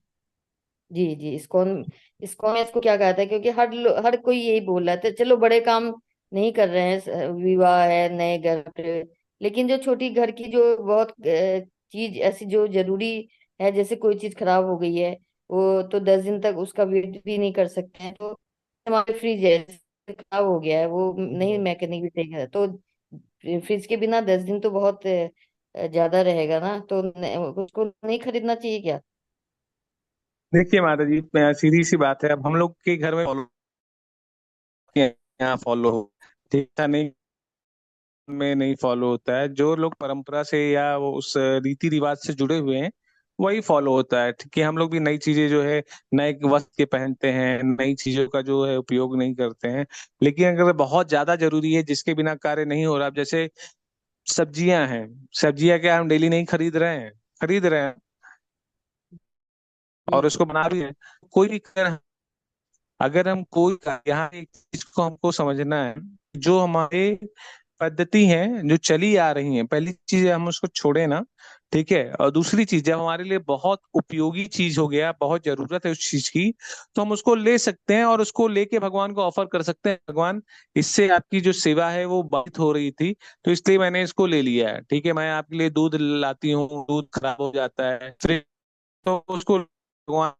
जी जी, इस्कॉन, इस्कॉन में इसको क्या कहता है? क्योंकि हर कोई यही बोल रहा है। तो चलो बड़े काम नहीं कर रहे हैं, विवाह है, नए घर पे, लेकिन जो छोटी घर की जो बहुत चीज ऐसी जो जरूरी है, जैसे कोई चीज खराब हो गई है, वो तो 10 दिन तक उसका वेट भी नहीं कर सकते हैं। तो हमारे फ्रिज है, खराब हो गया है, वो नहीं मैकेनिक भी देगा, तो फ्रिज के बिना 10 दिन तो बहुत ज्यादा रहेगा ना। तो उसको नहीं खरीदना चाहिए क्या? देखिए माता जी, सीधी सी बात है, अब हम लोग के घर में फॉलो, यहाँ फॉलो हो, ठीक था नहीं, में नहीं फॉलो होता है। जो लोग परंपरा से या वो उस रीति रिवाज से जुड़े हुए हैं, वही फॉलो होता है। ठीक है, हम लोग भी नई चीजें जो है नए वस्त्र के पहनते हैं, नई चीजों का जो है उपयोग नहीं करते हैं। लेकिन अगर बहुत ज्यादा जरूरी है, जिसके बिना कार्य नहीं हो रहा, अब जैसे सब्जियां हैं, सब्जियां क्या हम डेली नहीं खरीद रहे हैं? खरीद रहे हैं, जी और उसको बना भी है। कोई भी अगर हम कोई यहाँ एक चीज को हमको समझना है, जो हमारे पद्धति हैं जो चली आ रही हैं, पहली चीज है हम उसको छोड़े ना। ठीक है। और दूसरी चीज, जब हमारे लिए बहुत उपयोगी चीज हो गया, बहुत जरूरत है उस चीज की, तो हम उसको ले सकते हैं और उसको लेके भगवान को ऑफर कर सकते हैं। भगवान, इससे आपकी जो सेवा है वो बाधित हो रही थी, तो इसलिए मैंने इसको ले लिया है। ठीक है, मैं आपके लिए दूध लाती हूँ, दूध खराब हो जाता है फिर, तो उसको भगवान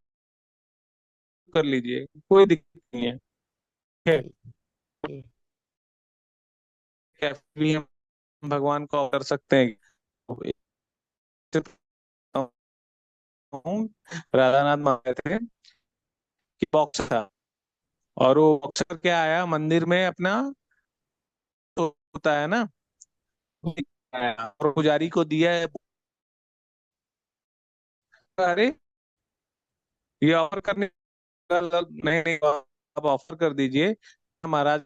कर लीजिए, कोई दिक्कत नहीं है। ठीक है। जी जी कैसे भी हम भगवान को कर सकते हैं। राधानाथ मांगे थे कि बॉक्स था, और वो बॉक्सर क्या आया मंदिर में अपना, तो होता है ना, आया और पुजारी को दिया है। अरे, ये ऑफर करने का नहीं नहीं, आप ऑफर कर दीजिए महाराज।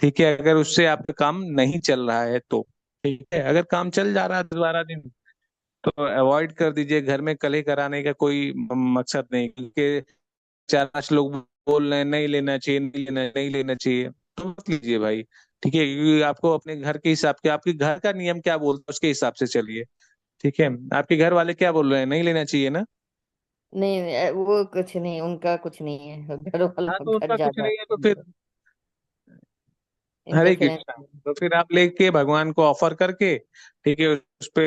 ठीक है, अगर उससे आपका काम नहीं चल रहा है तो, ठीक है। अगर काम चल जा रहा है 12 दिन, तो अवॉइड कर दीजिए। घर में कलह कराने का कोई मकसद नहीं, क्योंकि 4-5 लोग बोल रहे हैं नहीं लेना चाहिए, नहीं लेना चाहिए, तो मत लीजिए भाई। ठीक है, क्योंकि आपको अपने घर के हिसाब के, आपके घर का नियम क्या बोलता है उसके हिसाब से चलिए। ठीक है। आपके घर वाले क्या बोल रहे हैं, नहीं लेना चाहिए ना? नहीं नहीं, वो कुछ नहीं, उनका कुछ नहीं है, घर हाँ, वालों तो का उनका कुछ ज्यादा नहीं है तो फिर हरे इंटरफेरेंस। कृष्णा, तो फिर आप लेके भगवान को ऑफर करके, ठीक है, उस पे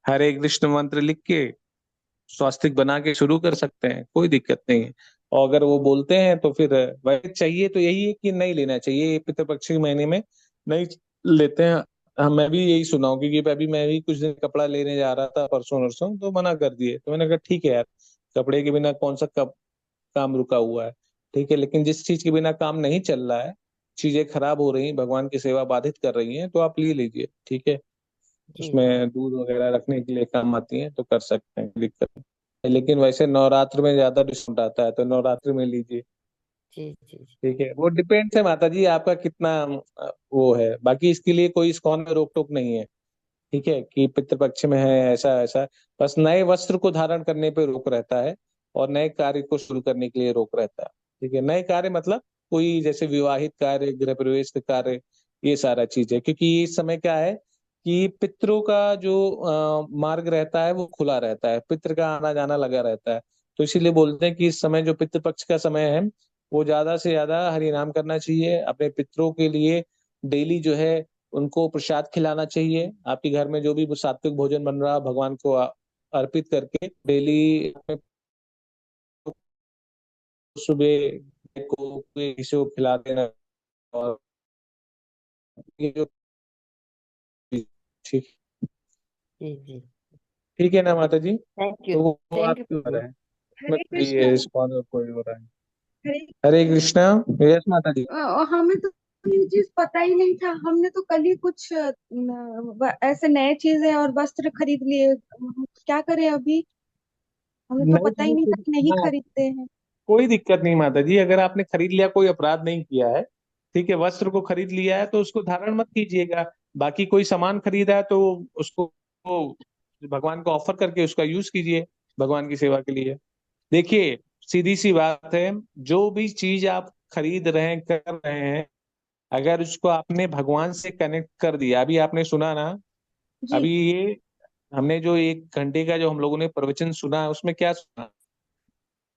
हरे कृष्ण मंत्र लिख के स्वास्तिक बना के शुरू कर सकते हैं, कोई दिक्कत नहीं है। और अगर वो बोलते हैं तो फिर वही चाहिए, तो यही है कि नहीं लेना चाहिए, ये पितृपक्ष के महीने में नहीं लेते हैं। हाँ, मैं भी यही सुना हूँ, क्योंकि अभी मैं भी कुछ दिन कपड़ा लेने जा रहा था परसों नरसों, तो मना कर दिए। तो मैंने कहा ठीक है यार, कपड़े के बिना कौन सा काम रुका हुआ है। ठीक है, लेकिन जिस चीज के बिना काम नहीं चल रहा है, चीजें खराब हो रही, भगवान की सेवा बाधित कर रही हैं, तो आप ले लीजिए। ठीक है। जी जी उसमें दूध वगैरह रखने के लिए काम आती हैं, तो कर सकते हैं, कोई दिक्कत नहीं। लेकिन वैसे नवरात्र में ज्यादा डिस्काउंट आता है, तो नवरात्र में लीजिए। जी जी जी ठीक है, वो डिपेंड्स है माता जी, आपका कितना वो है। बाकी इसके लिए कोई इस्कॉन में रोक टोक नहीं है। ठीक है, कि पितृपक्ष में है ऐसा ऐसा, बस नए वस्त्र को धारण करने पे रोक रहता है, और नए कार्य को शुरू करने के लिए रोक रहता है। ठीक है, नए कार्य मतलब कोई जैसे विवाहित कार्य, गृह प्रवेश का कार्य, ये सारा चीज है। क्योंकि इस समय क्या है कि पितरों का जो मार्ग रहता है वो खुला रहता है, पितृ का आना जाना लगा रहता है। तो इसीलिए बोलते हैं कि इस समय जो पितृपक्ष का समय है वो ज्यादा से ज्यादा हरि नाम करना चाहिए। अपने पितरों के लिए डेली जो है उनको प्रसाद खिलाना चाहिए। आपके घर में जो भी सात्विक भोजन बन रहा है भगवान को अर्पित करके डेली सुबह को किसी को खिला देना। और ये जो ठीक जी जी। ठीक है ना माता जी। Thank you. तो वो थैंक यू आपके ऊपर प्रभु। है, हरे उसमें कृष्णा। ये इस कौन कोई हो रहा है। हरे हरे कृष्णा। यस माता जी। हमें तो ये चीज पता ही नहीं था। हमने तो कल ही कुछ ऐसे नए चीजें और वस्त्र खरीद लिए। हम क्या करें अभी? हमें तो नहीं पता ही नहीं था कि नहीं हाँ, खरीदते हैं। कोई दिक्कत नहीं माता जी, अगर आपने खरीद लिया कोई अपराध नहीं किया है। ठीक है, वस्त्र को खरीद लिया है तो उसको धारण मत कीजिएगा। बाकी कोई सामान खरीदा है तो उसको भगवान को ऑफर करके उसका यूज कीजिए भगवान की सेवा के लिए। देखिए, सीधी सी बात है, जो भी चीज आप खरीद रहे हैं कर रहे हैं, अगर उसको आपने भगवान से कनेक्ट कर दिया, अभी आपने सुना ना, जी। अभी ये हमने जो 1 घंटे का जो हम लोगों ने प्रवचन सुना है उसमें क्या सुना।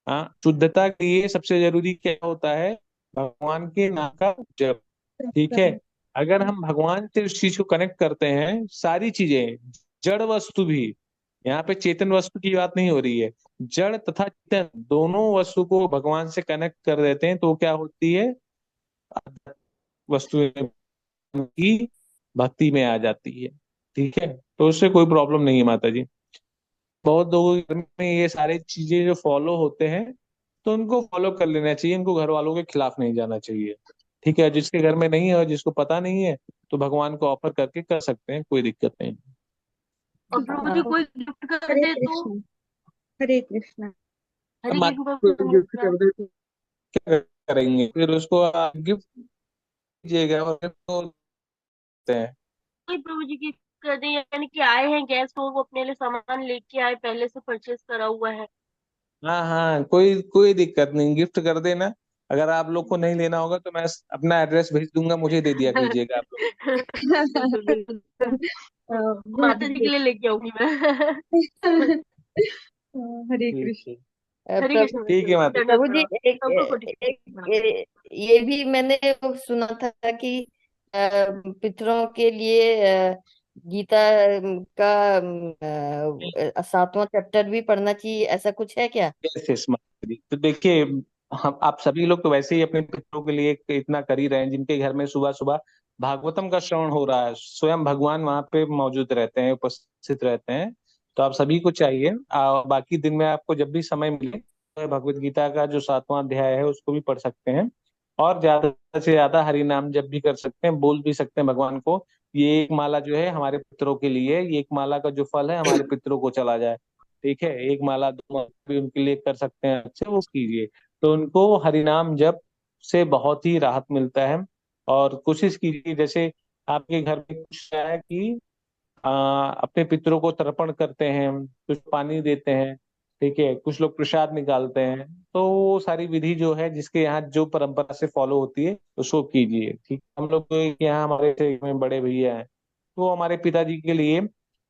हाँ, शुद्धता के लिए सबसे जरूरी क्या होता है? भगवान के नाम का जप। ठीक है, अगर हम भगवान से उस चीज को कनेक्ट करते हैं, सारी चीजें, जड़ वस्तु भी, यहाँ पे चेतन वस्तु की बात नहीं हो रही है, जड़ तथा चेतन दोनों वस्तु को भगवान से कनेक्ट कर देते हैं तो क्या होती है? वस्तु की भक्ति में आ जाती है। ठीक है, तो उससे कोई प्रॉब्लम नहीं है माता जी। बहुत लोगों के घर में ये सारी चीजें जो फॉलो होते हैं तो उनको फॉलो कर लेना चाहिए, इनको घर वालों के खिलाफ नहीं जाना चाहिए। ठीक है, जिसके घर में नहीं है और जिसको पता नहीं है तो भगवान को ऑफर करके कर सकते हैं, कोई दिक्कत नहीं। और प्रभु जी हाँ कोई गिफ्ट कर हरे दे तो? कृष्ण। हरे कृष्ण। अब हरे मान कृष्ण कोई प्रभु गिफ्ट कर दे तो क्या करेंगे फिर? उसको आप गिफ्ट दीजिएगा और गिफ्ट तो देते हैं। कोई प्रभु जी गिफ्ट कर दे, यानी कि आए हैं गेस्ट, वो अपने लिए सामान लेके आए, पहले से परचेज करा हुआ है। हाँ हाँ, कोई कोई दिक्कत नहीं, गिफ्ट कर देना। अगर आप लोग को नहीं लेना होगा तो मैं अपना एड्रेस भेज दूंगा, मुझे दे दिया कीजिएगा आप लोग। बिल्कुल बिल्कुल, माता जी के गुड। लिए लेके आऊंगी मैं। हरे ठीक कृष्ण। ठीक। हरे प्रभु कृष्ण ठीक है माता। दंडवत प्रभु जी, प्रणाम। एक सबको कोटि कोटि एक प्रणाम। ये भी मैंने वो सुना था कि पितरों के लिए गीता का 7वां चैप्टर भी पढ़ना चाहिए, ऐसा कुछ है क्या? यस यस माता जी, तो देखिए, हम आप सभी लोग तो वैसे ही अपने पितरों के लिए इतना कर ही रहे हैं, जिनके घर में सुबह सुबह भागवतम का श्रवण हो रहा है, स्वयं भगवान वहां पे मौजूद रहते हैं, उपस्थित रहते हैं। तो आप सभी को चाहिए, बाकी दिन में आपको जब भी समय मिले तो भगवत गीता का जो 7वां अध्याय है उसको भी पढ़ सकते हैं। और ज्यादा से ज्यादा हरि नाम जप भी कर सकते हैं, बोल भी सकते हैं भगवान को, ये एक माला जो है हमारे पितरों के लिए, ये एक माला का जो फल है हमारे पितरों को चला जाए। ठीक है, एक माला 2 माला भी उनके लिए कर सकते हैं, अच्छे वो कीजिए। तो उनको हरिनाम जप से बहुत ही राहत मिलता है। और कोशिश कीजिए, जैसे आपके घर में कुछ है कि अपने पितरों को तर्पण करते हैं, कुछ पानी देते हैं, ठीक है, कुछ लोग प्रसाद निकालते हैं, तो वो सारी विधि जो है जिसके यहाँ जो परंपरा से फॉलो होती है उसको कीजिए। ठीक, हम लोग तो यहाँ हमारे से में बड़े भैया हैं, वो हमारे पिताजी के लिए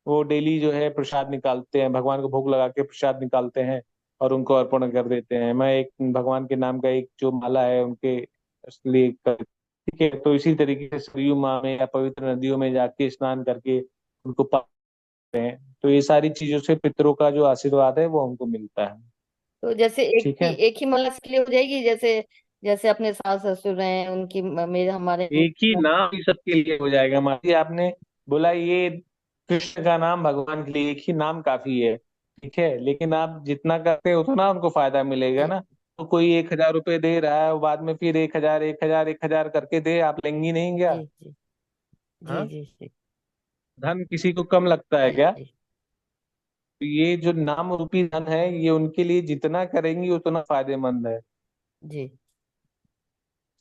वो डेली जो है प्रसाद निकालते हैं, भगवान को भोग लगा के प्रसाद निकालते हैं और उनको अर्पण कर देते हैं। मैं एक भगवान के नाम का एक जो माला है उनके लिए ठीक है, तो इसी तरीके से सरयू माँ में या पवित्र नदियों में जाके स्नान करके उनको पाते हैं। तो ये सारी चीजों से पितरों का जो आशीर्वाद है वो हमको मिलता है। तो जैसे ठीक है, एक ही माला के लिए हो जाएगी, जैसे जैसे अपने सास ससुर हैं उनकी, मेरे हमारे एक ही नाम ही सबके लिए हो जाएगा माता जी। आपने बोला ये कृष्ण का नाम भगवान के लिए एक ही नाम काफी है। ठीक है, लेकिन आप जितना करते हो उतना उनको फायदा मिलेगा जी ना। तो कोई 1,000 रुपए दे रहा है और बाद में फिर 1,000 1,000 1,000 करके दे, आप लेंगी नहीं क्या? जी जी जी हाँ, जी जी धन किसी को कम लगता है जी क्या? जी तो ये जो नाम रूपी धन है ये उनके लिए जितना करेंगी उतना फायदेमंद है। जी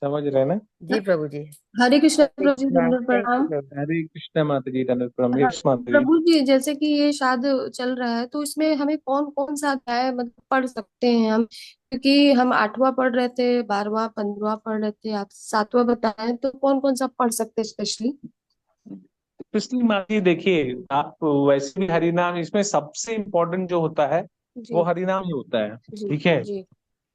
समझ रहे हैं ना? जी प्रभु जी। हरे कृष्ण हरे प्रभु जी, कृष्णा। दंडवत प्रणाम। हरे कृष्ण माता जी, धन्यवाद प्रणाम। हाँ, यस माता जी। प्रभु जी, जैसे कि ये श्राद्ध चल रहा है तो इसमें हमें कौन कौन सा अध्याय मतलब पढ़ सकते हैं हम, क्योंकि हम 8वां पढ़ रहे थे, 12वां 15वां पढ़ रहे थे, आप 7वां बताएं तो कौन कौन सा पढ़ सकते हैं स्पेशली। पिछली माता जी देखिए, आप वैसे भी हरिनाम, इसमें सबसे इम्पोर्टेंट जो होता है वो जी हरिनाम ही होता है। जी ठीक है। जी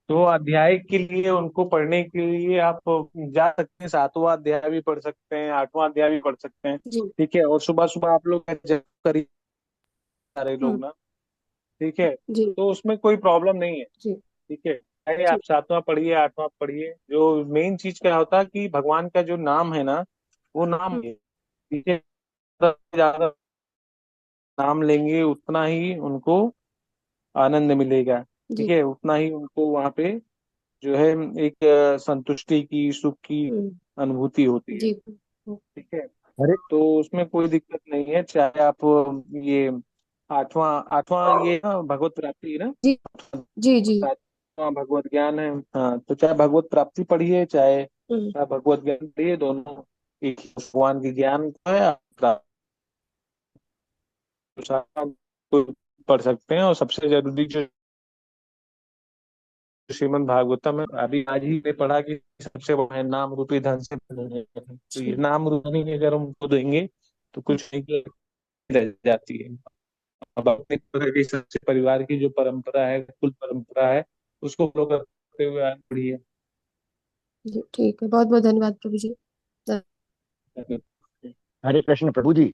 तो अध्याय के लिए, उनको पढ़ने के लिए आप जा सकते हैं, 7वां अध्याय भी पढ़ सकते हैं, 8वां अध्याय भी पढ़ सकते हैं। जी। ठीक है। और सुबह सुबह आप लोग जब करी सारे लोग हम्म। ना, ठीक है, जी तो उसमें कोई प्रॉब्लम नहीं है। जी ठीक है। चाहे आप जी 7वां पढ़िए, 8वां पढ़िए, जो मेन चीज क्या होता है कि भगवान का जो नाम है ना, वो नाम हम्म, है। ठीक है। ज्यादा नाम लेंगे उतना ही उनको आनंद मिलेगा। ठीक जी। है। उतना ही उनको वहां पे जो है एक संतुष्टि की, सुख की हम्म, अनुभूति होती है। जी। ठीक है। हरे तो उसमें कोई दिक्कत नहीं है, चाहे आप ये आठवां आठवां ये ना भगवत प्राप्ति है ना, जी जी जी। सातवां भगवत ज्ञान है। हाँ, तो चाहे भगवत प्राप्ति पढ़िए, चाहे हम्म, भगवत ज्ञान पढ़िए, दोनों एक ही भगवान के ज्ञान का है। आप सारा कोई पढ़ सकते हैं। और सबसे जरूरी जो श्रीमद् भागवतम है, अभी आज ही ने पढ़ा कि सबसे बड़ा है नाम रूपी धन से बने। तो ये जी नाम रूपी अगर हम उनको देंगे तो कुछ नहीं की रह जाती है। अब अपने तरह की सबसे परिवार की जो परंपरा है, कुल परंपरा है, उसको फॉलो करते हुए आगे बढ़िए। जी। ठीक है, बहुत बहुत धन्यवाद प्रभु जी। हरे कृष्ण प्रभु जी।